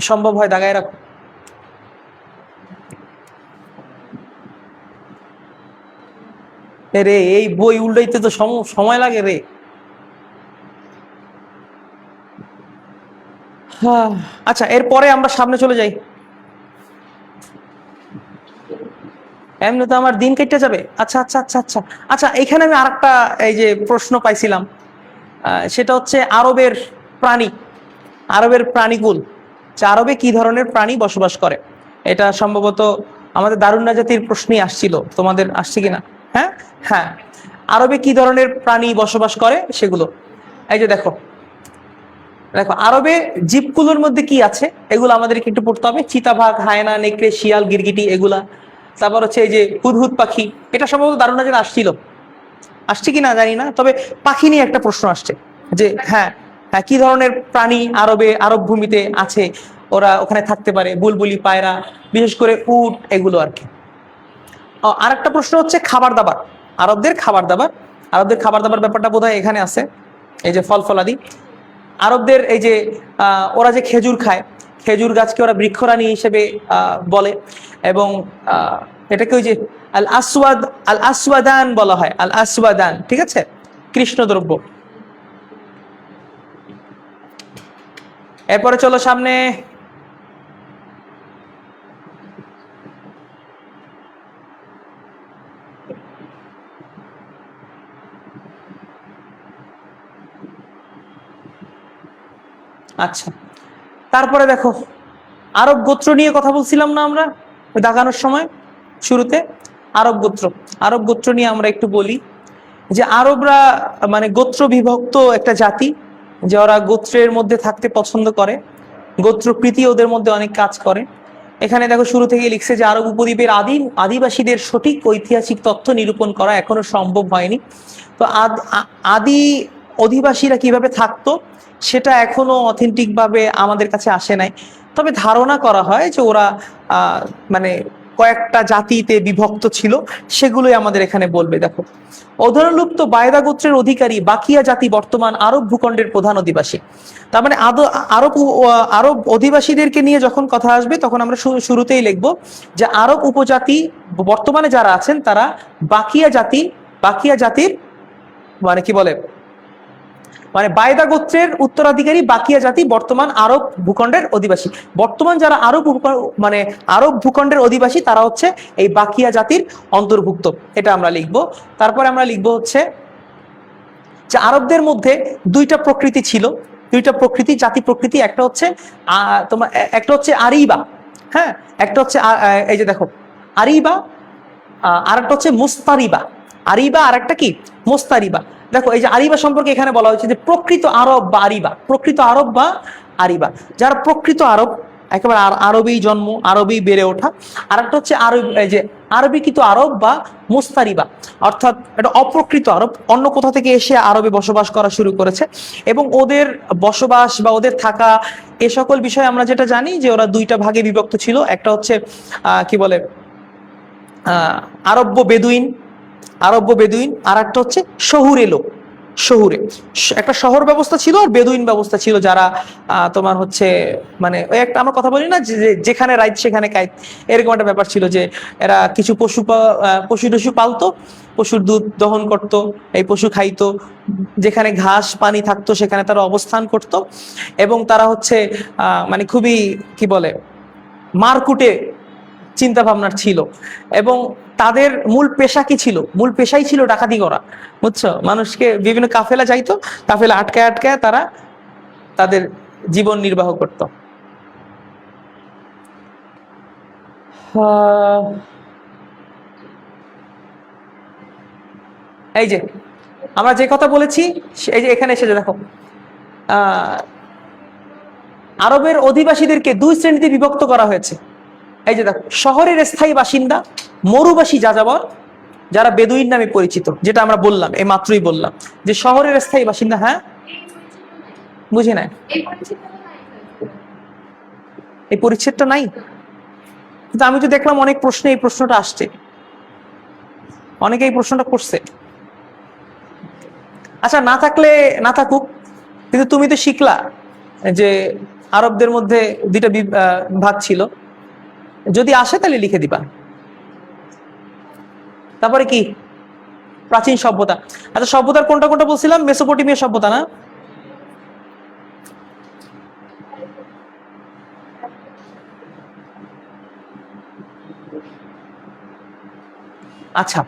সম্ভব হয় দাগায় রাখো। রে এই বই উল্টাইতে তো সময় লাগে রে। আচ্ছা, এরপরে আমরা সামনে চলে যাই। এমনি তো আমার দিন কেটে যাবে। আচ্ছা আচ্ছা আচ্ছা আচ্ছা আচ্ছা, এখানে আমি আরেকটা এই যে প্রশ্ন পাইছিলাম, সেটা হচ্ছে আরবের প্রাণী, আরবের প্রাণীকুল, যে আরবে কি ধরনের প্রাণী বসবাস করে। এটা সম্ভবত আমাদের দারুন নাজাতির প্রশ্নই আসছিল, তোমাদের আসছে কিনা। হ্যাঁ হ্যাঁ, আরবে কি ধরনের প্রাণী বসবাস করে সেগুলো। এই যে দেখো, দেখো আরবে জীবগুলোর মধ্যে কি আছে এগুলো আমাদেরকে একটু পড়তে হবে। চিতাবাঘ, হায়না, নেকড়ে, শিয়াল, গিরগিটি এগুলা। তারপর হচ্ছে এই যে হুদহুদ পাখি, এটা সম্ভবত দারুন নাজাত আসছিল, আসছে কি না জানি না, তবে পাখি নিয়ে একটা প্রশ্ন আসছে যে হ্যাঁ হ্যাঁ, কি ধরনের প্রাণী আরব ভূমিতে আছে, ওরা ওখানে থাকতে পারে। বুলবুলি, পায়রা, বিশেষ করে উট এগুলো আর কি। আর একটা প্রশ্ন হচ্ছে খাবার দাবার, আরবদের খাবার দাবার। আরবদের খাবার দাবার ব্যাপারটা বোধহয় এখানে আছে, এই যে ফল ফলাদি। আরবদের এই যে ওরা যে খেজুর খায়, খেজুর গাছকে ওরা বৃক্ষরানী হিসেবে বলে, এবং এটাকে ওই যে আল আসওয়াদান বলা হয়, আল আসওয়াদান। ঠিক আছে, কৃষ্ণ দ্রব্য। এরপরে চলো সামনে। আচ্ছা, তারপরে দেখো আরব গোত্র নিয়ে কথা বলছিলাম না আমরা ওই দাগানোর সময় শুরুতে। আরব গোত্র, আরব গোত্র নিয়ে আমরা একটু বলি, যে আরবরা মানে গোত্র বিভক্ত একটা জাতি, যে ওরা গোত্রের মধ্যে থাকতে পছন্দ করে, গোত্রপ্রীতি ওদের মধ্যে অনেক কাজ করে। এখানে দেখো শুরু থেকে লিখছে যে আরব উপদ্বীপের আদিবাসীদের সঠিক ঐতিহাসিক তথ্য নিরূপণ করা এখনো সম্ভব হয়নি। তো আদি অধিবাসীরা কিভাবে থাকতো সেটা এখনো অথেন্টিক ভাবে আমাদের কাছে আসে নাই, তবে ধারণা করা হয় যে ওরা মানে কয়েকটা জাতিতে বিভক্ত ছিল, সেগুলোই আমাদের এখানে বলবে। দেখো, অধরলুপ্ত বায়দা গোত্রের অধিকারী বাকিয়া জাতি বর্তমান আরব ভূখণ্ডের প্রধান অধিবাসী। তার মানে আরব অধিবাসীদেরকে নিয়ে যখন কথা আসবে তখন আমরা শুরুতেই লিখবো যে আরব উপজাতি বর্তমানে যারা আছেন তারা বাকিয়া জাতির মানে কি বলে, মানে বায়দা গোত্রের উত্তরাধিকারী বাকিয়া জাতি বর্তমান আরব ভূখণ্ডের অধিবাসী। বর্তমান যারা মানে আরব ভূখণ্ডের অধিবাসী তারা হচ্ছে এই বাকিয়া জাতির অন্তর্ভুক্ত, এটা আমরা লিখবো। তারপরে আমরা লিখবো হচ্ছে যে আরবদের মধ্যে 2টা প্রকৃতি ছিল, 2টা প্রকৃতি, জাতি প্রকৃতি। একটা হচ্ছে তোমার একটা হচ্ছে আরিবা, হ্যাঁ, একটা হচ্ছে এই যে দেখো আরিবা, আর একটা হচ্ছে মুস্তারিবা। আরিবা আর একটা কি মুস্তারিবা। দেখো এই যে আরিবা সম্পর্কে এখানে বলা হয়েছে যে প্রকৃত আরব বা আরিবা, প্রকৃত আরব বা আরিবা। যারা প্রকৃত আরব একেবারে আরবেই জন্ম, আরবেই বেড়ে ওঠা। আর একটা হচ্ছে আরব, এই যে আরবিকৃত আরব বা মুস্তারিবা, অর্থাৎ এটা অপ্রকৃত আরব, অন্য কোথা থেকে এসে আরবে বসবাস করা শুরু করেছে। এবং ওদের বসবাস বা ওদের থাকা এ সকল বিষয়ে আমরা যেটা জানি যে ওরা দুইটা ভাগে বিভক্ত ছিল। একটা হচ্ছে কি বলে আরব্য বেদুইন, আরব্য বেদুইন, আর একটা হচ্ছে শহুরে লোক। শহুরে একটা শহর ব্যবস্থা ছিল আর বেদুইন ব্যবস্থা ছিল, যারা তোমার হচ্ছে মানে ওই একটা আমরা কথা বলি না যে যেখানে রাইত সেখানে কাইত, এরকম একটা ব্যাপার ছিল যে এরা কিছু পশু টশু পালতো, পশুর দুধ দহন করত, এই পশু খাইতো, যেখানে ঘাস পানি থাকতো সেখানে তারা অবস্থান করত। এবং তারা হচ্ছে মানে খুবই কি বলে মারকুটে চিন্তা ভাবনার ছিল। এবং তাদের মূল পেশা কি ছিল? মূল পেশাই ছিল ডাকাতি করা, বুঝছো? মানুষকে বিভিন্ন কাফেলা যাইতো, কাফেলা আটকায় আটকায় তারা তাদের জীবন নির্বাহ করত। এই যে আমরা যে কথা বলেছি, এই যে এখানে এসে দেখো আরবের অধিবাসীদেরকে দুই শ্রেণীতে বিভক্ত করা হয়েছে। এই যে দেখো, শহরের স্থায়ী বাসিন্দা, মরুবাসী যাযাবর, যারা বেদুইন নামে পরিচিত, যেটা আমরা বললাম এই মাত্রই বললাম যে শহরের স্থায়ী বাসিন্দা। হ্যাঁ, বুঝি না, এই পরিচ্ছেদটা নাই। কিন্তু আমি তো দেখলাম অনেক প্রশ্নে এই প্রশ্নটা আসছে, অনেকে এই প্রশ্নটা করছে। আচ্ছা, না থাকলে না থাকুক, কিন্তু তুমি তো শিখলা যে আরবদের মধ্যে দুইটা ভাগ ছিল, যদি আসে তাহলে লিখে দিবা। তারপরে কি? প্রাচীন সভ্যতা। আচ্ছা, সভ্যতার কোনটা কোনটা বলছিলাম? মেসোপটেমিয়া সভ্যতা না? আচ্ছা,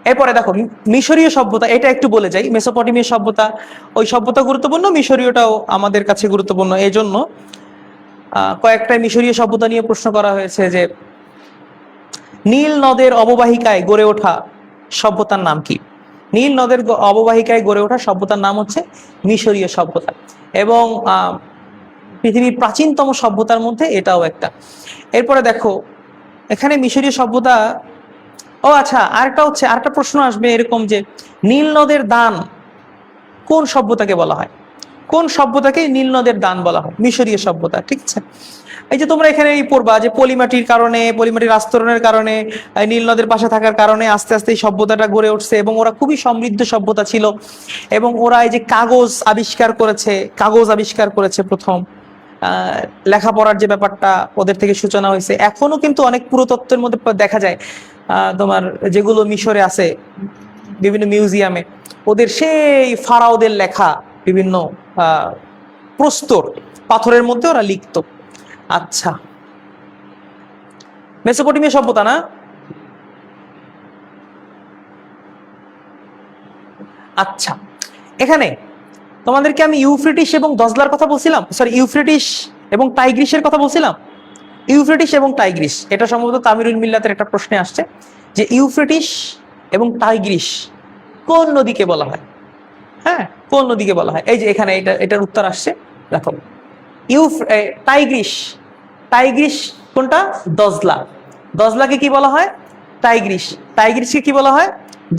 এরপরে দেখো মিশরীয় সভ্যতা, এটা একটু বলে যাই। মেসোপটেমিয়া সভ্যতা, ওই সভ্যতা গুরুত্বপূর্ণ, মিশরীয়টাও আমাদের কাছে গুরুত্বপূর্ণ। এই জন্য কয়েকটা মিশরীয় সভ্যতা নিয়ে প্রশ্ন করা হয়েছে যে নীল নদের অববাহিকায় গড়ে ওঠা সভ্যতার নাম কি? নীল নদের অববাহিকায় গড়ে ওঠা সভ্যতার নাম হচ্ছে মিশরীয় সভ্যতা। এবং পৃথিবীর প্রাচীনতম সভ্যতার মধ্যে এটাও একটা। এরপরে দেখো এখানে মিশরীয় সভ্যতা। ও আচ্ছা, আরেকটা প্রশ্ন আসবে এরকম যে নীল নদের দান কোন সভ্যতাকে বলা হয়? কোন সভ্যতাকে নীল নদের দান বলা হয়? মিশরীয় সভ্যতা, ঠিক আছে। এই যে তোমরা এখানে পড়বা যে পলিমাটির কারণে, পলিমাটির আস্তরণের কারণে, নীল নদের পাশে থাকার কারণে আস্তে আস্তে এই সভ্যতাটা গড়ে উঠছে। এবং ওরা খুবই সমৃদ্ধ সভ্যতা ছিল। এবং ওরা এই যে কাগজ আবিষ্কার করেছে প্রথম। লেখাপড়ার যে ব্যাপারটা ওদের থেকে সূচনা হয়েছে। এখনো কিন্তু অনেক পুরাতত্ত্বের মধ্যে দেখা যায় তোমার যেগুলো মিশরে আছে বিভিন্ন মিউজিয়ামে, ওদের সেই ফারাওদের লেখা বিভিন্ন প্রস্তর পাথরের মধ্যে ওরা লিখতো। আচ্ছা, মেসোপটেমিয়া সভ্যতা না? আচ্ছা, এখানে তোমাদেরকে আমি ইউফ্রেটিস এবং দজলার কথা বলছিলাম, সরি ইউফ্রেটিস এবং টাইগ্রিসের কথা বলছিলাম। ইউফ্রেটিস এবং টাইগ্রিস, এটা সম্ভবত তামিরুল মিল্লাতের একটা প্রশ্নে আসছে যে ইউফ্রেটিস এবং টাইগ্রিস কোন নদীকে বলা হয়? হ্যাঁ, কোন নদীকে বলা হয়? এই যে এখানে এটার উত্তর আসছে, দেখো টাইগ্রিস। টাইগ্রিস কোনটা? দজলা। দজলাকে কি বলা হয়? টাইগ্রিস। টাইগ্রিসকে কি বলা হয়?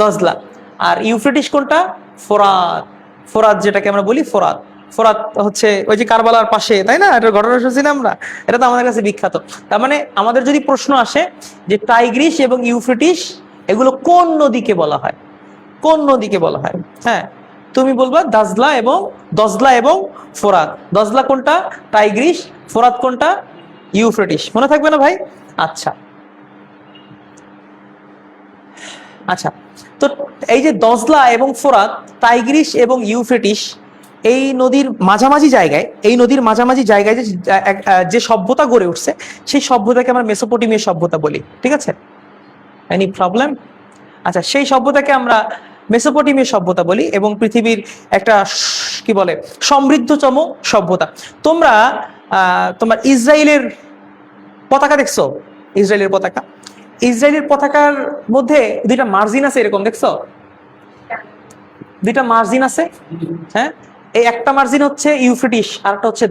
দজলা। আর ইউফ্রেটিস কোনটা? ফোরাত। ফোরাত যেটাকে আমরা বলি ফোরাত। ফোরাত হচ্ছে ওই যে কারবালার পাশে, তাই না? এটা ঘটনা শুনছি না আমরা, এটা তো আমাদের কাছে বিখ্যাত। তার মানে আমাদের যদি প্রশ্ন আসে যে টাইগ্রিস এবং ইউফ্রেটিস এগুলো কোন নদীকে বলা হয়, কোন নদীকে বলা হয়, হ্যাঁ, তুমি বলবা দজলা এবং ফোরাত। দজলা কোনটা? টাইগ্রিস। ফোরাত কোনটা? ইউফ্রেটিস। মনে থাকবে না ভাই? আচ্ছা আচ্ছা, তো এই যে দজলা এবং ফোরাত, টাইগ্রিস এবং ইউফ্রেটিস, এই নদীর মাঝামাঝি জায়গায় যে সভ্যতা গড়ে উঠছে, সেই সভ্যতাকে আমরা মেসোপটেমিয়া সভ্যতা বলি, ঠিক আছে? Any problem? আচ্ছা, সেই সভ্যতাকে আমরা মেসোপটেমিয়া সভ্যতা বলি এবং পৃথিবীর একটা কি বলে সমৃদ্ধতম সভ্যতা। তোমরা তোমার ইসরায়েলের পতাকা দেখছো? ইসরায়েলের পতাকার মধ্যে দুইটা মার্জিন আছে, এরকম দেখছো? দুইটা মার্জিন আছে, হ্যাঁ। এই একটা মার্জিন হচ্ছে ইউফ্রেটিস, আর একটা হচ্ছে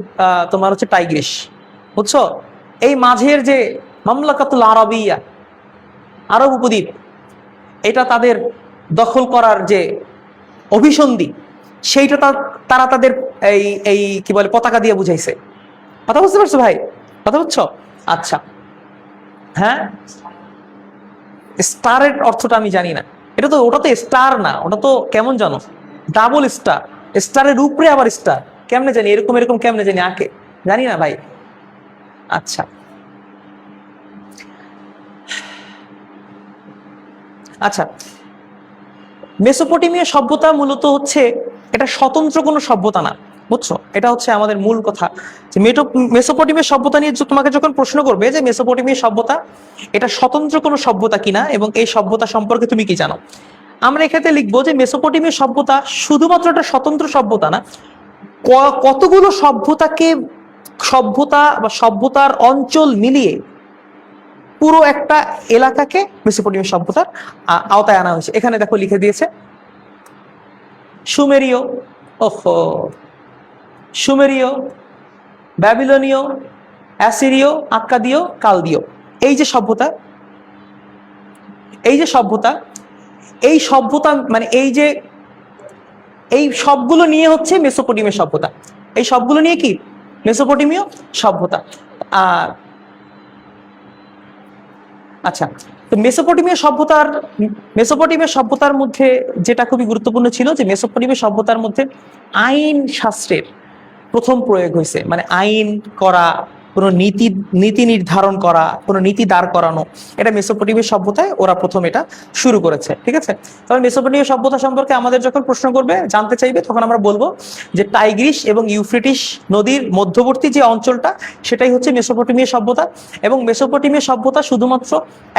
তোমার হচ্ছে টাইগ্রিস। বুঝছো? এই মাঝের যে মামলাকাতুল আরবিয়া, আরব উপদ্বীপ, এটা তাদের দখল করার যে অভিসন্ধি, সেইটা তারা তাদের এই এই কি বলে পতাকা দিয়ে বুঝাইছে। কথা বুঝতে পারছো ভাই? কথা বুঝছো? আচ্ছা, হ্যাঁ, স্টারের অর্থটা আমি জানি না। ওটা তো স্টার না, ওটা তো কেমন জানো, ডাবল স্টার। স্টারের উপরে আবার স্টার, কেমনে জানি, এরকম এরকম কেমনে জানি আঁকে, জানি না ভাই। আচ্ছা, আচ্ছা, মেসোপটেমিয়া সভ্যতা মূলত হচ্ছে, এটা স্বতন্ত্র কোনো সভ্যতা না, বুঝছো? এটা হচ্ছে আমাদের মূল কথা, যে মেসোপটেমিয়া সভ্যতা নিয়ে তোমাকে যখন প্রশ্ন করবে যে মেসোপটেমিয়া সভ্যতা এটা স্বতন্ত্র কোনো সভ্যতা কিনা এবং এই সভ্যতা সম্পর্কে তুমি কি জানো, আমরা এক্ষেত্রে লিখবো যে মেসোপটেমিয়া সভ্যতা শুধুমাত্র একটা স্বতন্ত্র সভ্যতা না, কতগুলো সভ্যতা বা সভ্যতার অঞ্চল মিলিয়ে পুরো একটা এলাকাকে মেসোপটেমিয়া সভ্যতার আওতায় আনা হয়েছে। এখানে দেখো লিখে দিয়েছে সুমেরীয়, ওহো, সুমেরীয়, ব্যাবিলনীয়, অ্যাসিরীয়, আক্কাদীয়, কালদীয়, এই যে সভ্যতা, এই যে সভ্যতা, এই সভ্যতা মানে এই সবগুলো নিয়ে হচ্ছে মেসোপটেমিয়া সভ্যতা। এই সবগুলো নিয়ে কি মেসোপটেমীয় সভ্যতা। আর আচ্ছা, তো মেসোপটেমিয়া সভ্যতার মধ্যে যেটা খুবই গুরুত্বপূর্ণ ছিল, যে মেসোপটেমিয়া সভ্যতার মধ্যে আইন শাস্ত্রের প্রথম প্রয়োগ হয়েছে, মানে আইন করা, কোনো নীতি নির্ধারণ করা, কোনো নীতি দাঁড় করানো, এটা মেসোপটেমিয়া সভ্যতায় ওরা প্রথম এটা শুরু করেছে। ঠিক আছে? তবে মেসোপটেমিয়া সভ্যতা সম্পর্কে আমাদের যখন প্রশ্ন করবে, জানতে চাইবে, তখন আমরা বলবো যে টাইগ্রিস এবং ইউফ্রেটিস নদীর মধ্যবর্তী যে অঞ্চলটা, সেটাই হচ্ছে মেসোপটেমিয়া সভ্যতা। এবং মেসোপটেমিয়া সভ্যতা শুধুমাত্র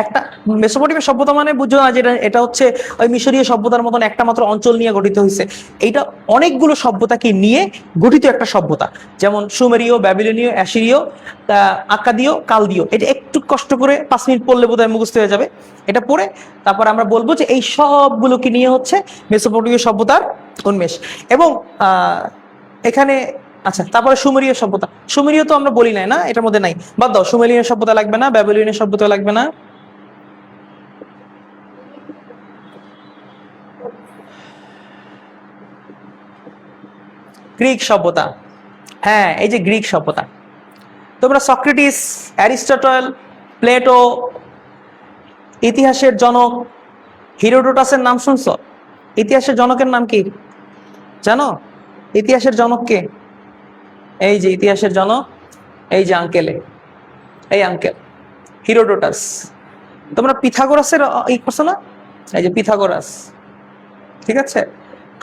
একটা, মেসোপটেমিয়া সভ্যতা মানে বুঝো না যে এটা হচ্ছে ওই মিশরীয় সভ্যতার মতন একটা মাত্র অঞ্চল নিয়ে গঠিত হয়েছে। এইটা অনেকগুলো সভ্যতাকে নিয়ে গঠিত একটা সভ্যতা, যেমন সুমেরীয়, ব্যাবিলনীয়, অ্যাসিরীয়, আক্কাদীয়, কালদীয়। এটা একটু কষ্ট করে 5 মিনিট পড়লে বোধহয় মুখস্থ হয়ে যাবে। এটা পড়ে তারপর আমরা বলবো যে এই সবগুলোকে নিয়ে হচ্ছে মেসোপটেমীয় সভ্যতার উন্মেষ। এবং এখানে আচ্ছা, তারপরে সুমেরীয় সভ্যতা। সুমেরীয় তো আমরা বলি নাই, না, এটার মধ্যে নাই, বাদ দাও। সুমেরীয় সভ্যতা লাগবে না, ব্যাবিলনীয় সভ্যতা লাগবে না। গ্রিক সভ্যতা, হ্যাঁ, এই যে গ্রিক সভ্যতা, তোমরা সক্রেটিস, অ্যারিস্টটল, প্লেটো, ইতিহাসের জনক হিরোডোটাসের নাম শুনছো? ইতিহাসের জনকের নাম কি জানো? ইতিহাসের জনক কে? এই যে ইতিহাসের জনক, এই যে আঙ্কেলে, এই আঙ্কেল হিরোডোটাস। তোমরা পিথাগোরাসের ই করছো না? এই যে পিথাগোরাস, ঠিক আছে?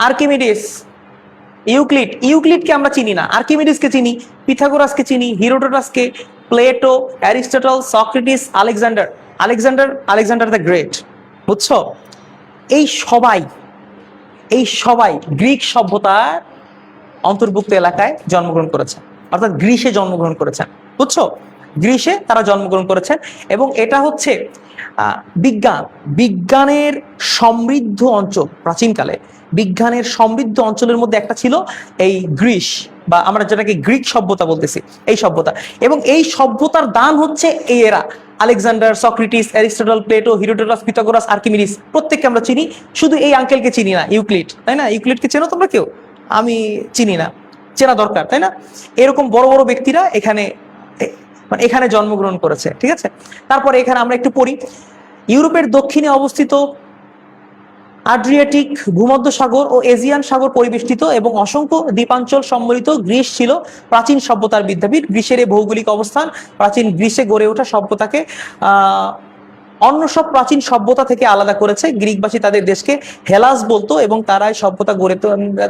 আর্কিমিডিস, ইউক্লিডকে আমরা চিনি না, আর্কিমিডিসকে চিনি, পিথাগোরাসকে চিনি, হিরোডোটাসকে, Plato, Aristotle, Socrates, Alexander the Great. বুঝছো? এই সবাই গ্রিক সভ্যতার অন্তর্ভুক্ত এলাকায় জন্মগ্রহণ করেছে, অর্থাৎ গ্রিসে জন্মগ্রহণ করেছেন। বুঝছো? গ্রিসে তারা জন্মগ্রহণ করেছেন। এবং এটা হচ্ছে বিজ্ঞানের সমৃদ্ধ অঞ্চল। প্রাচীনকালে বিজ্ঞানের সমৃদ্ধ অঞ্চলের মধ্যে একটা ছিল এই গ্রিস, বা আমরা যেটাকে গ্রিক সভ্যতা বলতেছি, এই সভ্যতা। এবং এই সভ্যতার দান হচ্ছে এই এরা, Alexander, Socrates, Aristotle, Plato, হিরোডোটাস, Pythagoras, Archimedes, প্রত্যেককে আমরা চিনি। শুধু এই আঙ্কেলকে চিনি না, ইউক্লিড, তাই না? ইউক্লিডকে চেনো তোমরা কেউ? আমি চিনি না, চেনা দরকার, তাই না? এরকম বড় বড় ব্যক্তিরা এখানে জন্মগ্রহণ করেছে। ঠিক আছে? তারপরে এখানে আমরা একটু পড়ি। ইউরোপের দক্ষিণে অবস্থিত আড্রিয়াটিক ভূমধ্য সাগর ও এজিয়ান সাগর পরিবেষ্টিত এবং অসংখ্য দ্বীপাঞ্চল সম্মিলিত গ্রিস ছিল প্রাচীন সভ্যতার বিদ্যাপীঠ। গ্রিসের এই ভৌগোলিক অবস্থান প্রাচীন গ্রিসে গড়ে ওঠা সভ্যতাকে অন্য সব প্রাচীন সভ্যতা থেকে আলাদা করেছে। গ্রিকবাসী তাদের দেশকে হেলাস বলতো এবং তারাই সভ্যতা গড়ে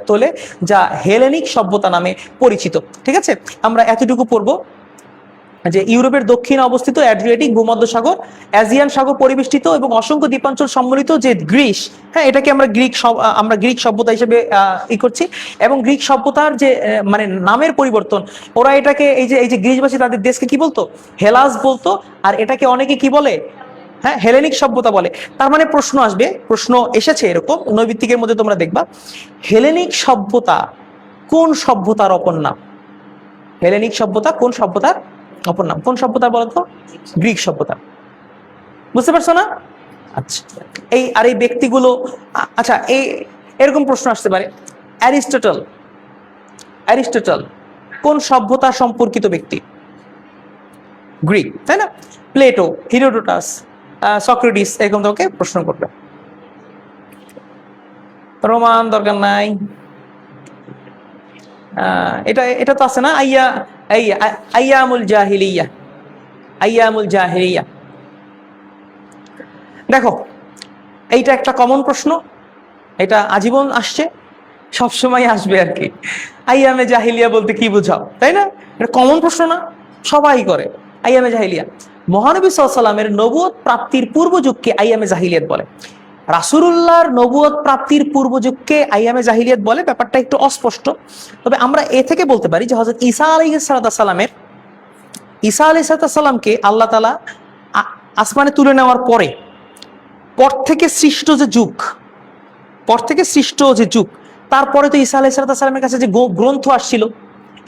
তোলে, যা হেলেনিক সভ্যতা নামে পরিচিত। ঠিক আছে? আমরা এতটুকু পড়বো যে ইউরোপের দক্ষিণে অবস্থিত অ্যাড্রিয়াটিক ভূমধ্যসাগর, এজিয়ান সাগর পরিবেষ্টিত এবং অসংখ্য দ্বীপাঞ্চল সম্মিলিত যে গ্রিস, হ্যাঁ, এটাকে আমরা গ্রিক সভ্যতা হিসেবে করছি। এবং গ্রিক সভ্যতার যে মানে নামের পরিবর্তন, ওরা এটাকে এই যে গ্রিসবাসী তাদের দেশকে কি বলতো? হেলাস বলতো। আর এটাকে অনেকে কি বলে? হ্যাঁ, হেলেনিক সভ্যতা বলে। তার মানে প্রশ্ন এসেছে এরকম নৈবিত্তিকের মধ্যে, তোমরা দেখবা হেলেনিক সভ্যতা কোন সভ্যতার অপর নাম? হেলেনিক সভ্যতা কোন সভ্যতার অপর নাম। কোন সভ্যতা বলতো? গ্রিক সভ্যতা। বুঝতে পারছো না? আচ্ছা, এই ব্যক্তিগুলো, আচ্ছা এরকম প্রশ্ন আসতে পারে, অ্যারিস্টটল কোন সভ্যতা সম্পর্কিত ব্যক্তি? গ্রিক, তাই না? প্লেটো, হিরোডোটাস, সক্রেটিস, এরকম তোকে প্রশ্ন করবে। প্রমাণ দরকার নাই। এটা তো আছে না, আইয়ামুল জাহিলিয়া। দেখো, এইটা একটা কমন প্রশ্ন, এটা আজীবন আসছে, সবসময় আসবে আর কি। আইয়ামে জাহিলিয়া বলতে কি বোঝাও, তাই না? এটা কমন প্রশ্ন না, সবাই করে। আইয়ামে জাহিলিয়া, মহানবী সাল্লাল্লাহু আলাইহি ওয়াসাল্লামের নবুয়ত প্রাপ্তির পূর্ব যুগকে আইয়ামে জাহিলিয়াত বলে। রাসূলুল্লাহর নবুয়ত প্রাপ্তির পূর্ব যুগকে আইয়ামে জাহিলিয়াত বলে, ব্যাপারটা একটু অস্পষ্ট। তবে আমরা এ থেকে বলতে পারি যে হযরত ঈসা আলাইহিস সালামকে আল্লাহ তাআলা আসমানে তুলে নেওয়ার পর থেকে সৃষ্ট যে যুগ, তারপরে তো ঈসা আলাইহিস সালামের কাছে যে গ্রন্থ আসছিল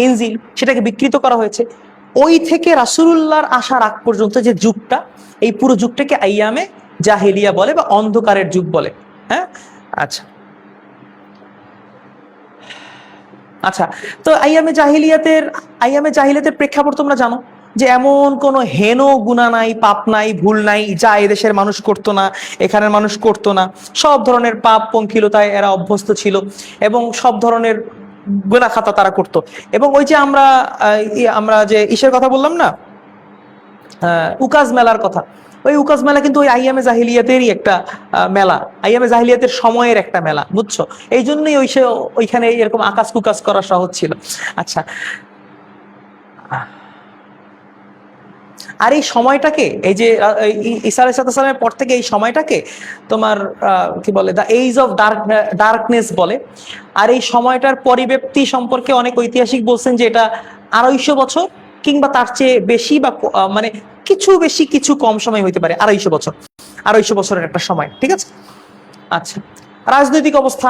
ইনজিল, সেটাকে বিকৃত করা হয়েছে। ওই থেকে রাসূলুল্লাহর আসার আগ পর্যন্ত যে যুগটা, এই পুরো যুগটাকে আইয়ামে জাহিলিয়া বলে বা অন্ধকারের যুগ বলে। হ্যাঁ, আচ্ছা আচ্ছা। তো আইয়ামে জাহিলিয়াতের প্রেক্ষাপট তোমরা জানো, যে এমন কোনো হেন গুনাহ নাই, পাপ নাই, ভুল নাই যা এদেশের মানুষ করতো না, এখানের মানুষ করতো না। সব ধরনের পাপ পঙ্কিলতায় এরা অভ্যস্ত ছিল এবং সব ধরনের গুনাহ খাতা তারা করতো। এবং ওই যে আমরা যে ইসের কথা বললাম না, উকাজ মেলার কথা, ওই উকাজ মেলা কিন্তু ওই আইয়ামে জাহিলিয়াতেরই একটা মেলা, আইয়ামে জাহিলিয়াতের সময়ের একটা মেলা, বুঝছো? এই জন্যই ওইখানে এরকম আকাশ কুকাজ করা সহজ ছিল। আচ্ছা, আর এই সময়টাকে, এই যে ঈসা আলাইহিস সালামের পর থেকে এই সময়টাকে তোমার কি বলে, দ্য এজ অফ ডার্কনেস বলে। আর এই সময়টার পরিব্যাপ্তি সম্পর্কে অনেক ঐতিহাসিক বলছেন যে এটা 250 বছর কিংবা তার চেয়ে বেশি, বা মানে কিছু বেশি কিছু কম সময় হইতে পারে। 250 বছরের একটা সময়, ঠিক আছে? আচ্ছা, রাজনৈতিক অবস্থা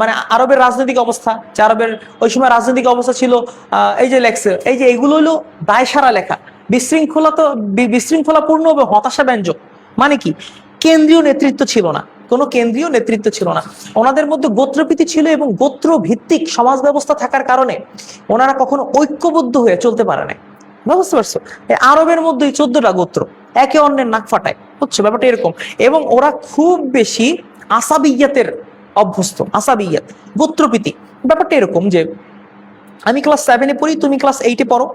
মানে আরবের রাজনৈতিক অবস্থা, যে আরবের ওই সময় রাজনৈতিক অবস্থা ছিল, এই যে লেখছে, এই যে এগুলো হলো দায়সারা লেখা, বিশৃঙ্খলাপূর্ণ এবং হতাশাব্যঞ্জক। মানে কি, কেন্দ্রীয় নেতৃত্ব ছিল না, কোনো কেন্দ্রীয় নেতৃত্ব ছিল না। ওনাদের মধ্যে গোত্রপ্রীতি ছিল এবং গোত্র ভিত্তিক সমাজ ব্যবস্থা থাকার কারণে ওনারা কখনো ঐক্যবদ্ধ হয়ে চলতে পারে না। বুঝতে পারছো? আরবের মধ্যে 14টা গোত্র একে অন্যের নাক ফাটায়, হচ্ছে ব্যাপারটা এরকম। এবং ওরা খুব বেশি আসাবিয়াতের অভ্যস্ত, গোত্রপ্রীতি। ব্যাপারটা এরকম যে আমি ক্লাস 7-এ পড়ি, তুমি ক্লাস 8-এ পড়ো,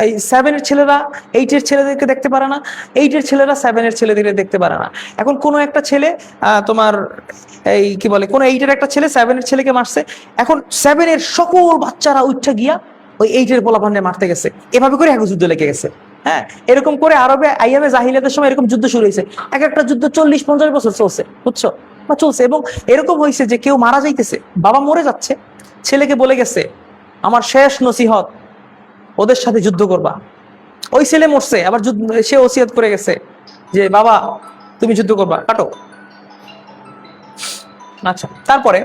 এই 7-এর ছেলেরা 8-এর ছেলেদেরকে দেখতে পারে না, 8-এর ছেলেরা 7-এর ছেলেদেরকে দেখতে পারে না। এখন কোনো একটা ছেলে তোমার এই কি বলে, কোনো 8-এর একটা ছেলে 7-এর ছেলেকে মারছে, এখন 7-এর সকল বাচ্চারা উঠে গিয়া ওই 8-এর পোলাপানকে মারতে গেছে, এভাবে করে এক যুদ্ধ লেগে গেছে। হ্যাঁ, এরকম করে আরবে আইয়ামে জাহিলিয়াতের সময় এরকম যুদ্ধ শুরু হয়েছে। এক একটা যুদ্ধ 40-50 বছর চলছে, বুঝছো, বা চলছে। এবং এরকম হয়েছে যে কেউ মারা যাইতেছে, বাবা মরে যাচ্ছে, ছেলেকে বলে গেছে আমার শেষ নসিহত ওদের সাথে যুদ্ধ করবা। ওই ছেলে মরছে, আবার সে ওসিয়ত করে গেছে যে বাবা তুমি যুদ্ধ করবা, কাটো। আচ্ছা, তারপরে